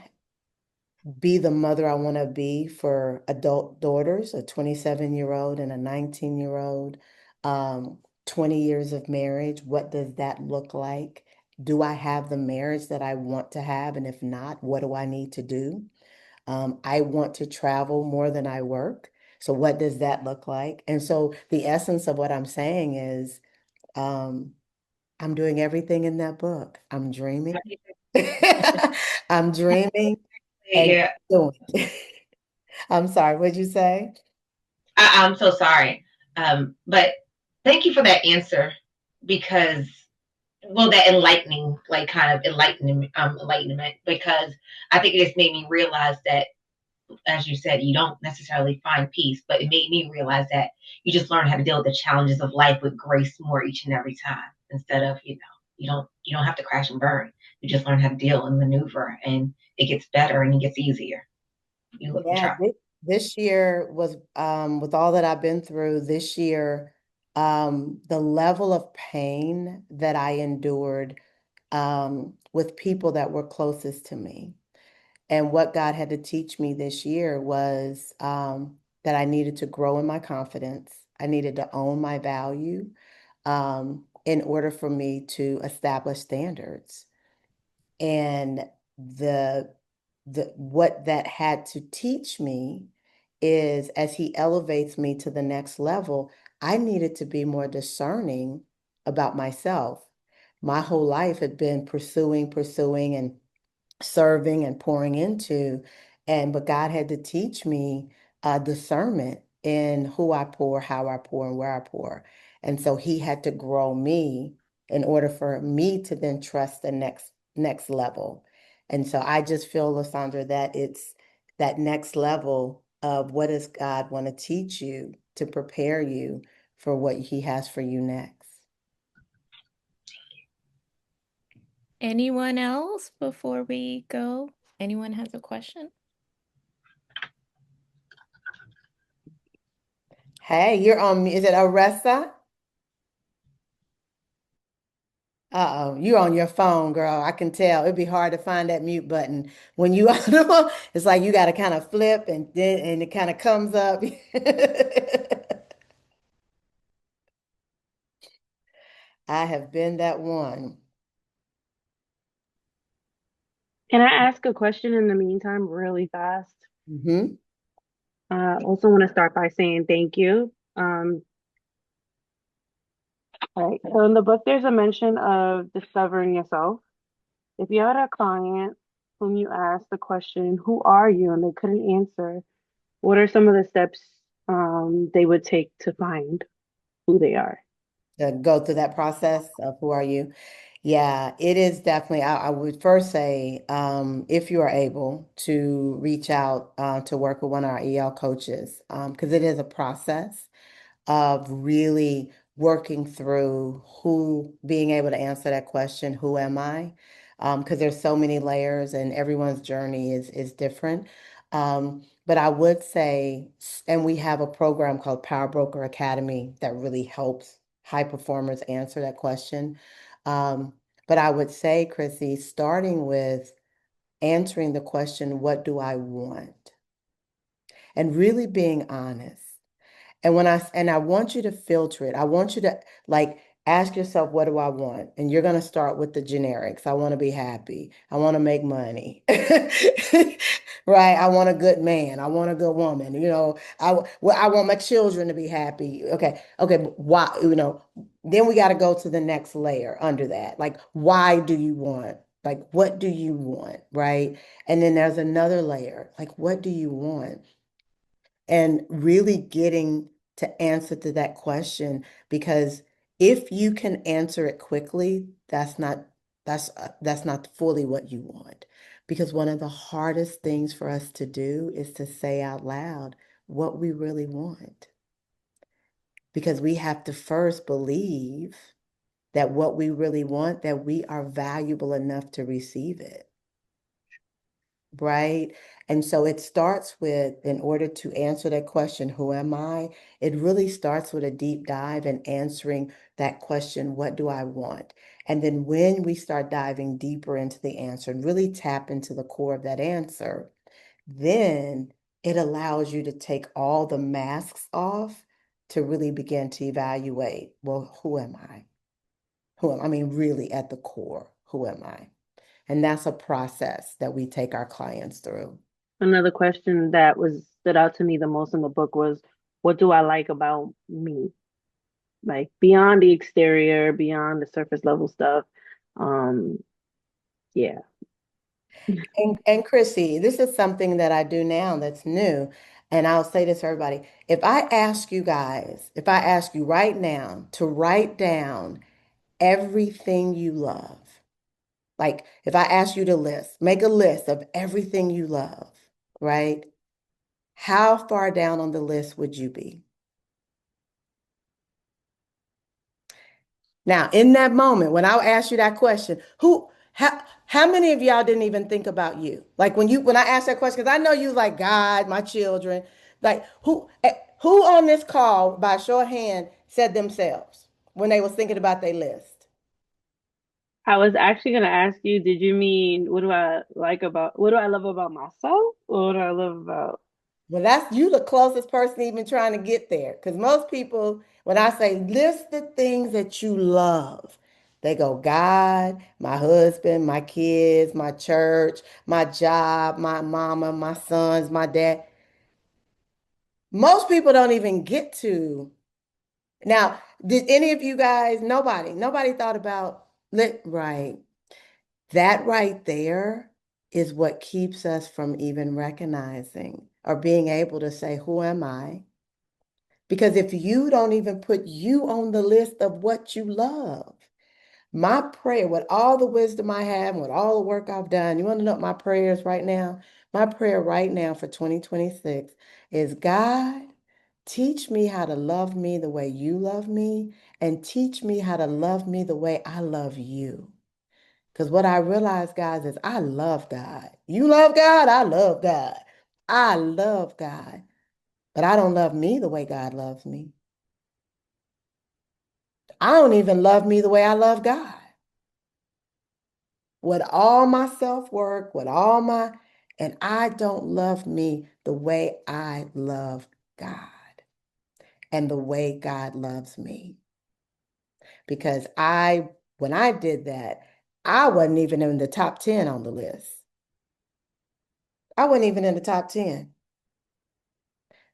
be the mother I want to be for adult daughters, a 27-year-old and a 19-year-old, 20 years of marriage. What does that look like? do I have the marriage that I want to have? And if not, what do I need to do? I want to travel more than I work. So what does that look like? And so the essence of what I'm saying is um, I'm doing everything in that book. I'm dreaming. I'm dreaming and Yeah, doing. I'm sorry, what'd you say? I'm so sorry. But thank you for that answer because, well, that enlightening, like kind of enlightenment, because I think it just made me realize that, as you said, you don't necessarily find peace, but it made me realize that you just learn how to deal with the challenges of life with grace more each and every time instead of, you don't have to crash and burn. You just learn how to deal and maneuver, and it gets better and it gets easier. You Yeah, try. this year was with all that I've been through this year, the level of pain that I endured with people that were closest to me. And what God had to teach me this year was that I needed to grow in my confidence. I needed to own my value in order for me to establish standards. And the what that had to teach me is as he elevates me to the next level, I needed to be more discerning about myself. My whole life had been pursuing, and serving and pouring into. And but God had to teach me discernment in who I pour, how I pour, and where I pour. And so he had to grow me in order for me to then trust the next level. And so I just feel, Lysandra, that it's that next level of what does God want to teach you to prepare you for what he has for you next. Anyone else before we go? Anyone has a question? Hey, you're on, is it Aressa? Uh-oh, you're on your phone, girl. I can tell. It'd be hard to find that mute button. When you it's like you got to kind of flip and it kind of comes up. I have been that one. Can I ask a question in the meantime, really fast? Hmm. Also want to start by saying thank you. All right. So in the book, there's a mention of discovering yourself. If you had a client whom you asked the question, "Who are you?" and they couldn't answer, what are some of the steps they would take to find who they are? To go through that process of who are you? Yeah, it is definitely. I would first say, if you are able to reach out to work with one of our EL coaches, because it is a process of really working through who, being able to answer that question, who am I? Because there's so many layers and everyone's journey is different. But I would say, and we have a program called Power Broker Academy that really helps high performers answer that question. Um, but I would say, Chrissy, starting with answering the question, what do I want? And really being honest. And I want you to filter it. I want you to like ask yourself, what do I want? And you're going to start with the generics. I want to be happy. I want to make money. Right? I want a good man. I want a good woman. Well, I want my children to be happy. Okay. Okay. But why, then we got to go to the next layer under that. Like, why do you want? Like, what do you want? Right? And then there's another layer. Like, what do you want? And really getting to answer to that question, because if you can answer it quickly, that's not fully what you want. Because one of the hardest things for us to do is to say out loud what we really want, because we have to first believe that what we really want, that we are valuable enough to receive it. Right? And so it starts with, in order to answer that question, who am I? It really starts with a deep dive and answering that question, what do I want? And then when we start diving deeper into the answer and really tap into the core of that answer, then it allows you to take all the masks off to really begin to evaluate, well, who am I? I mean, really at the core, who am I? And that's a process that we take our clients through. Another question that was stood out to me the most in the book was, what do I like about me? Like beyond the exterior, beyond the surface level stuff. Um, yeah. And Chrissy, this is something that I do now that's new. And I'll say this to everybody. If I ask you guys, if I ask you right now to write down everything you love, like if I ask you to make a list of everything you love, right? How far down on the list would you be? Now, in that moment, when I ask you that question, how many of y'all didn't even think about you? Like when I asked that question, because I know you like God, my children, like who on this call by show of hand said themselves when they was thinking about their list? I was actually gonna ask you, did you mean what do I love about myself? Or what do I love about Well, that's you the closest person even trying to get there. Because most people, when I say list the things that you love, they go, God, my husband, my kids, my church, my job, my mama, my sons, my dad. Most people don't even get to. Now, did any of you guys, nobody thought about right. That right there is what keeps us from even recognizing or being able to say, who am I? Because if you don't even put you on the list of what you love, my prayer, with all the wisdom I have, and with all the work I've done, you want to know what my prayers right now? My prayer right now for 2026 is God, teach me how to love me the way you love me, and teach me how to love me the way I love you. Because what I realize, guys, is I love God. You love God, I love God. I love God, but I don't love me the way God loves me. I don't even love me the way I love God. With all my self-work, and I don't love me the way I love God and the way God loves me. Because when I did that, I wasn't even in the top 10 on the list. I wasn't even in the top 10.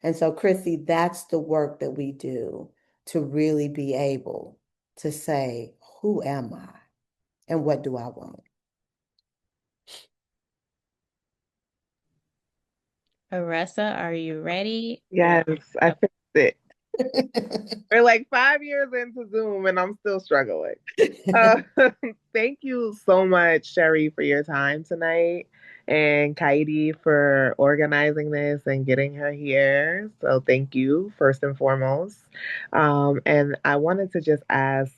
And so, Chrissy, that's the work that we do to really be able to say, who am I and what do I want? Aressa, are you ready? Yes, I fixed it. We're like 5 years into Zoom and I'm still struggling. Uh, thank you so much, Sheri, for your time tonight, and Kaidi for organizing this and getting her here. So thank you, first and foremost. And I wanted to just ask,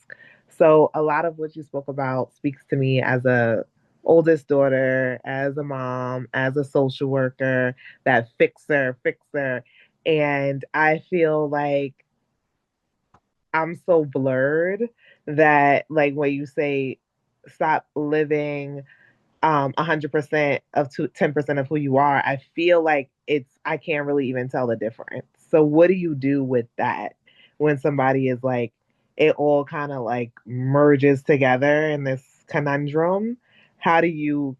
so a lot of what you spoke about speaks to me as a oldest daughter, as a mom, as a social worker, that fixer. And I feel like I'm so blurred that like when you say stop living 100% of 10% of who you are, I feel like I can't really even tell the difference. So what do you do with that when somebody is like it all kind of like merges together in this conundrum? How do you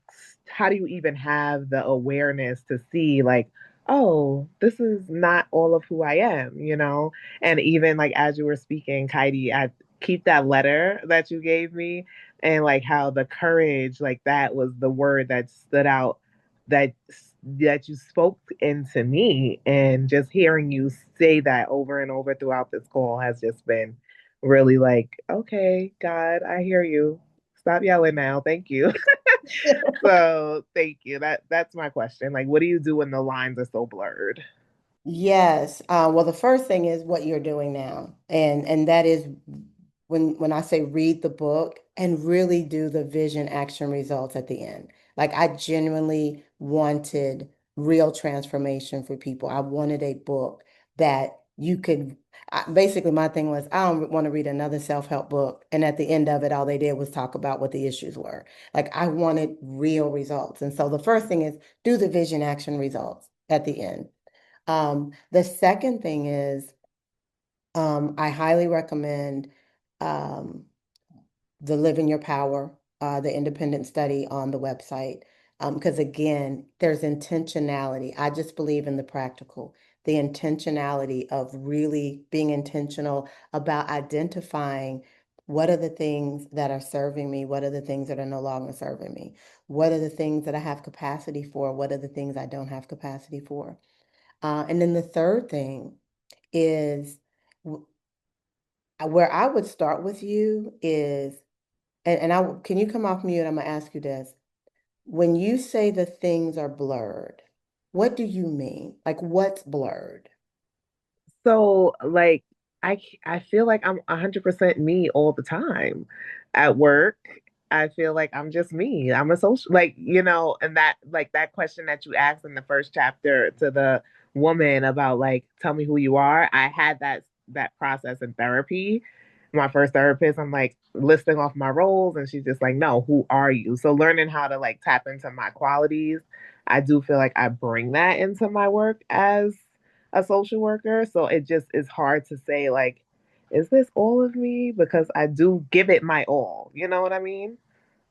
how do you even have the awareness to see like, oh, this is not all of who I am, you know? And even like as you were speaking, Kaidi, I keep that letter that you gave me, and like how the courage, like that was the word that stood out, that that you spoke into me, and just hearing you say that over and over throughout this call has just been really like, okay, God, I hear you, stop yelling now, thank you. So thank you, that's my question, like what do you do when the lines are so blurred? Yes. Well, the first thing is what you're doing now. And that is when I say read the book and really do the vision action results at the end. Like I genuinely wanted real transformation for people. I wanted a book that you could basically my thing was I don't want to read another self-help book. And at the end of it, all they did was talk about what the issues were. Like I wanted real results. And so the first thing is do the vision action results at the end. The second thing is, I highly recommend um, the Live in Your Power. the independent study on the website. Because again, there's intentionality. I just believe in the practical, the intentionality of really being intentional about identifying what are the things that are serving me, what are the things that are no longer serving me, what are the things that I have capacity for, what are the things I don't have capacity for. And then the third thing is where I would start with you is, and can you come off mute? I'm gonna ask you this. When you say the things are blurred, what do you mean? Like what's blurred? So like I feel like I'm 100% me all the time. At work, I feel like I'm just me. I'm a social like, and that like that question that you asked in the first chapter to the woman about like tell me who you are. I had that process in therapy. My first therapist, I'm like listing off my roles and she's just like, "No, who are you?" So learning how to like tap into my qualities, I do feel like I bring that into my work as a social worker. So it just is hard to say, like, is this all of me? Because I do give it my all. You know what I mean?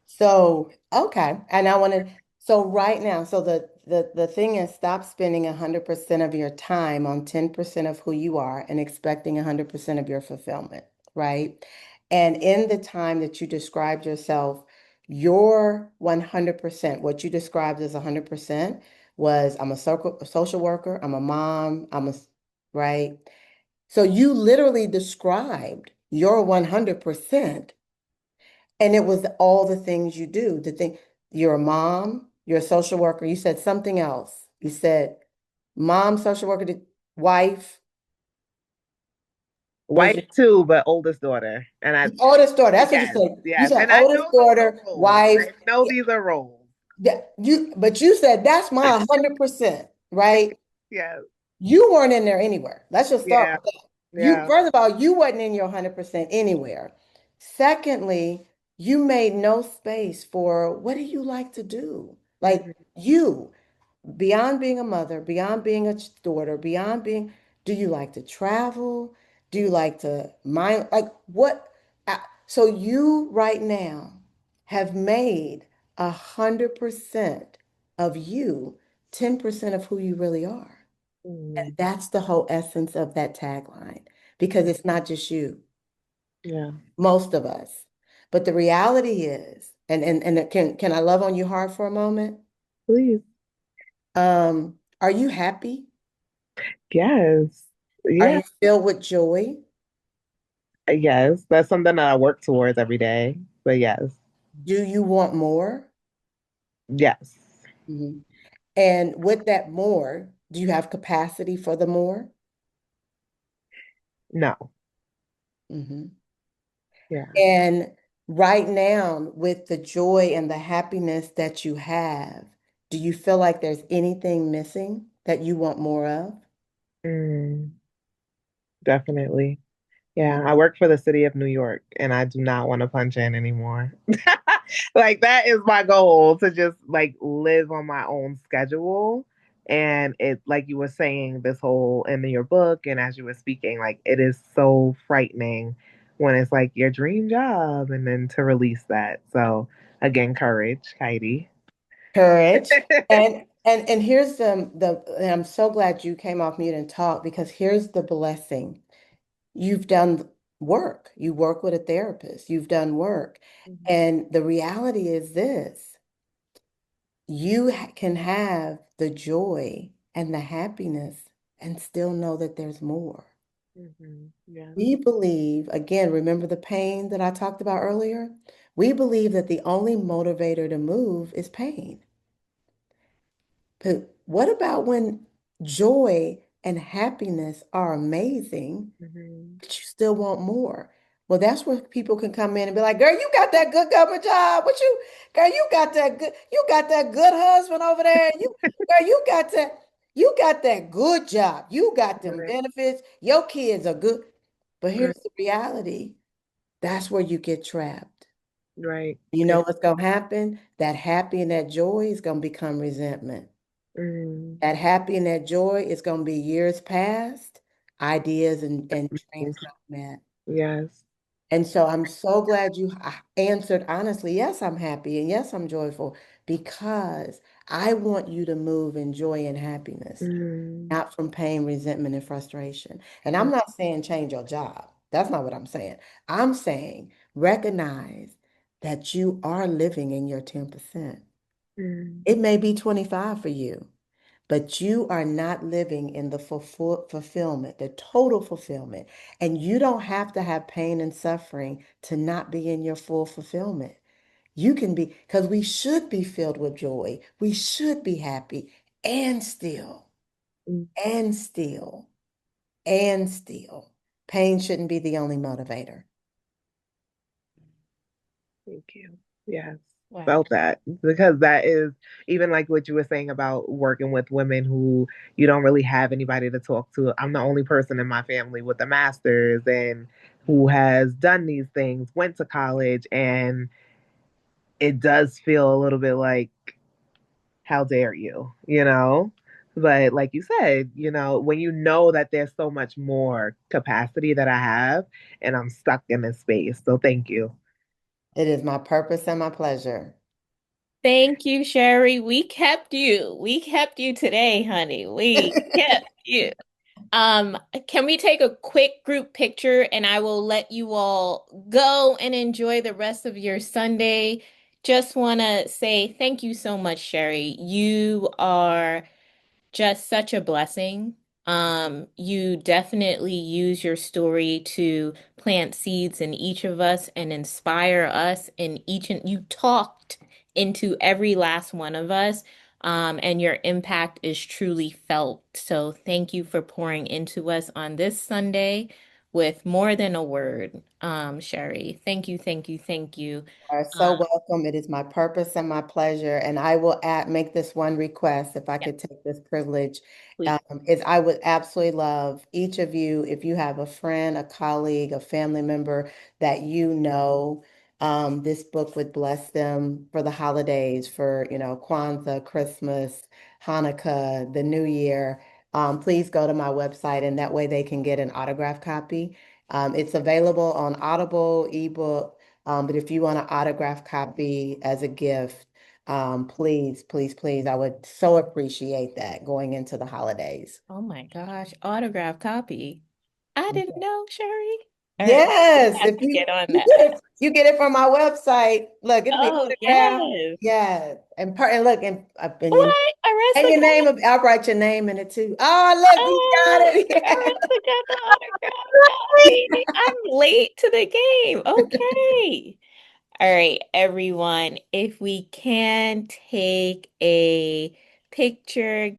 So, okay. And I want to, so right now, so the thing is stop spending 100% of your time on 10% of who you are and expecting 100% of your fulfillment, right? And in the time that you described yourself, your 100%, what you described as 100% was I'm a social worker, I'm a mom, right? So you literally described your 100%. And it was all the things you do. The thing, you're a mom, you're a social worker. You said something else. You said mom, social worker, wife. Those are Wife too, but oldest daughter. And I, your oldest daughter. That's what you yes, said. You yes. said And I oldest know those are daughter, roles. wife. I know Yeah, these are roles. but you said that's my 100%, right? Yes. You weren't in there anywhere. Let's just start Yeah. with that. You, Yeah. first of all, you wasn't in your 100% anywhere. Secondly, you made no space for what do you like to do? Like Hmm. you, beyond being a mother, beyond being a daughter, beyond being, do you like to travel? Do you like to mind? Like what? So you right now have made 100% of you, 10% of who you really are. And Hmm. that's the whole essence of that tagline, because it's not just you, Yeah. most of us. But the reality is, and can I love on you hard for a moment? Please. Are you happy? Yes. Are Yeah. you filled with joy? Yes. That's something that I work towards every day. But yes. Do you want more? Yes. Mhm. And with that more, do you have capacity for the more? No. Mhm. Yeah. And right now, with the joy and the happiness that you have, do you feel like there's anything missing that you want more of? Mm, definitely. Mm. Yeah, I work for the city of New York and I do not want to punch in anymore. Like that is my goal to just like live on my own schedule. And it, like you were saying, this whole in your book and as you were speaking, like it is so frightening when it's like your dream job and then to release that. So again, courage, Heidi. Courage. And here's and I'm so glad you came off mute and talked, because here's the blessing. You've done work. You work with a therapist. You've done work. Mhm, And the reality is this, you can have the joy and the happiness and still know that there's more. mhm, yes. We believe, again, remember the pain that I talked about earlier? We believe that the only motivator to move is pain. But what about when joy and happiness are amazing, Mhm, but you still want more? Well, that's where people can come in and be like, girl, you got that good government job. Girl, you got that good husband over there. Girl, you got that good job. You got them right, benefits. Your kids are good. But here's right, the reality. That's where you get trapped. right. You know Yeah. what's going to happen? That happy and that joy is going to become resentment. Mm, That happy and that joy is going to be years past, ideas and dreams not met. yes. And so I'm so glad you answered honestly, yes, I'm happy and yes, I'm joyful because I want you to move in joy and happiness, Mm, not from pain, resentment, and frustration. And I'm not saying change your job. That's not what I'm saying. I'm saying recognize that you are living in your 10%. mm, It may be 25 for you, but you are not living in the fulfillment, the total fulfillment. And you don't have to have pain and suffering to not be in your full fulfillment. You can be, because we should be filled with joy. We should be happy and still, mm. and still, and still. Pain shouldn't be the only motivator. Thank you. Yes, Wow. felt that because that is even like what you were saying about working with women who you don't really have anybody to talk to. I'm the only person in my family with a master's and who has done these things, went to college, and it does feel a little bit like, how dare you, you know? But like you said, when you know that there's so much more capacity that I have and I'm stuck in this space. So thank you. It is my purpose and my pleasure. Thank you, Sheri. We kept you. We kept you today, honey. We kept you. Um, can we take a quick group picture and I will let you all go and enjoy the rest of your Sunday. Just want to say thank you so much, Sheri. You are just such a blessing. You definitely use your story to plant seeds in each of us and inspire us in each, and you talked into every last one of us. And your impact is truly felt. So thank you for pouring into us on this Sunday with more than a word, Sheri. Thank you, thank you, thank you. Are Uh, so welcome. It is my purpose and my pleasure. And I will make this one request, if I yeah, could take this privilege, please. is I would absolutely love each of you, if you have a friend, a colleague, a family member that you know, this book would bless them for the holidays, for, Kwanzaa, Christmas, Hanukkah, the New Year. Please go to my website and that way they can get an autograph copy. It's available on Audible, ebook. But if you want an autograph copy as a gift, please, please, please, I would so appreciate that going into the holidays. Oh my gosh, autograph copy. I didn't know, Sheri. All right, we Yes, have if to you get on you that. get it, you get it from my website. Look, it'll be Oh, autographed. yes. Yes, and look, and What? Arista your got name. I'll write your name in it too. Oh, look, you got oh, it. Arista got the autograph copy. I'm late to the game. Okay. All right, everyone. If we can take a picture.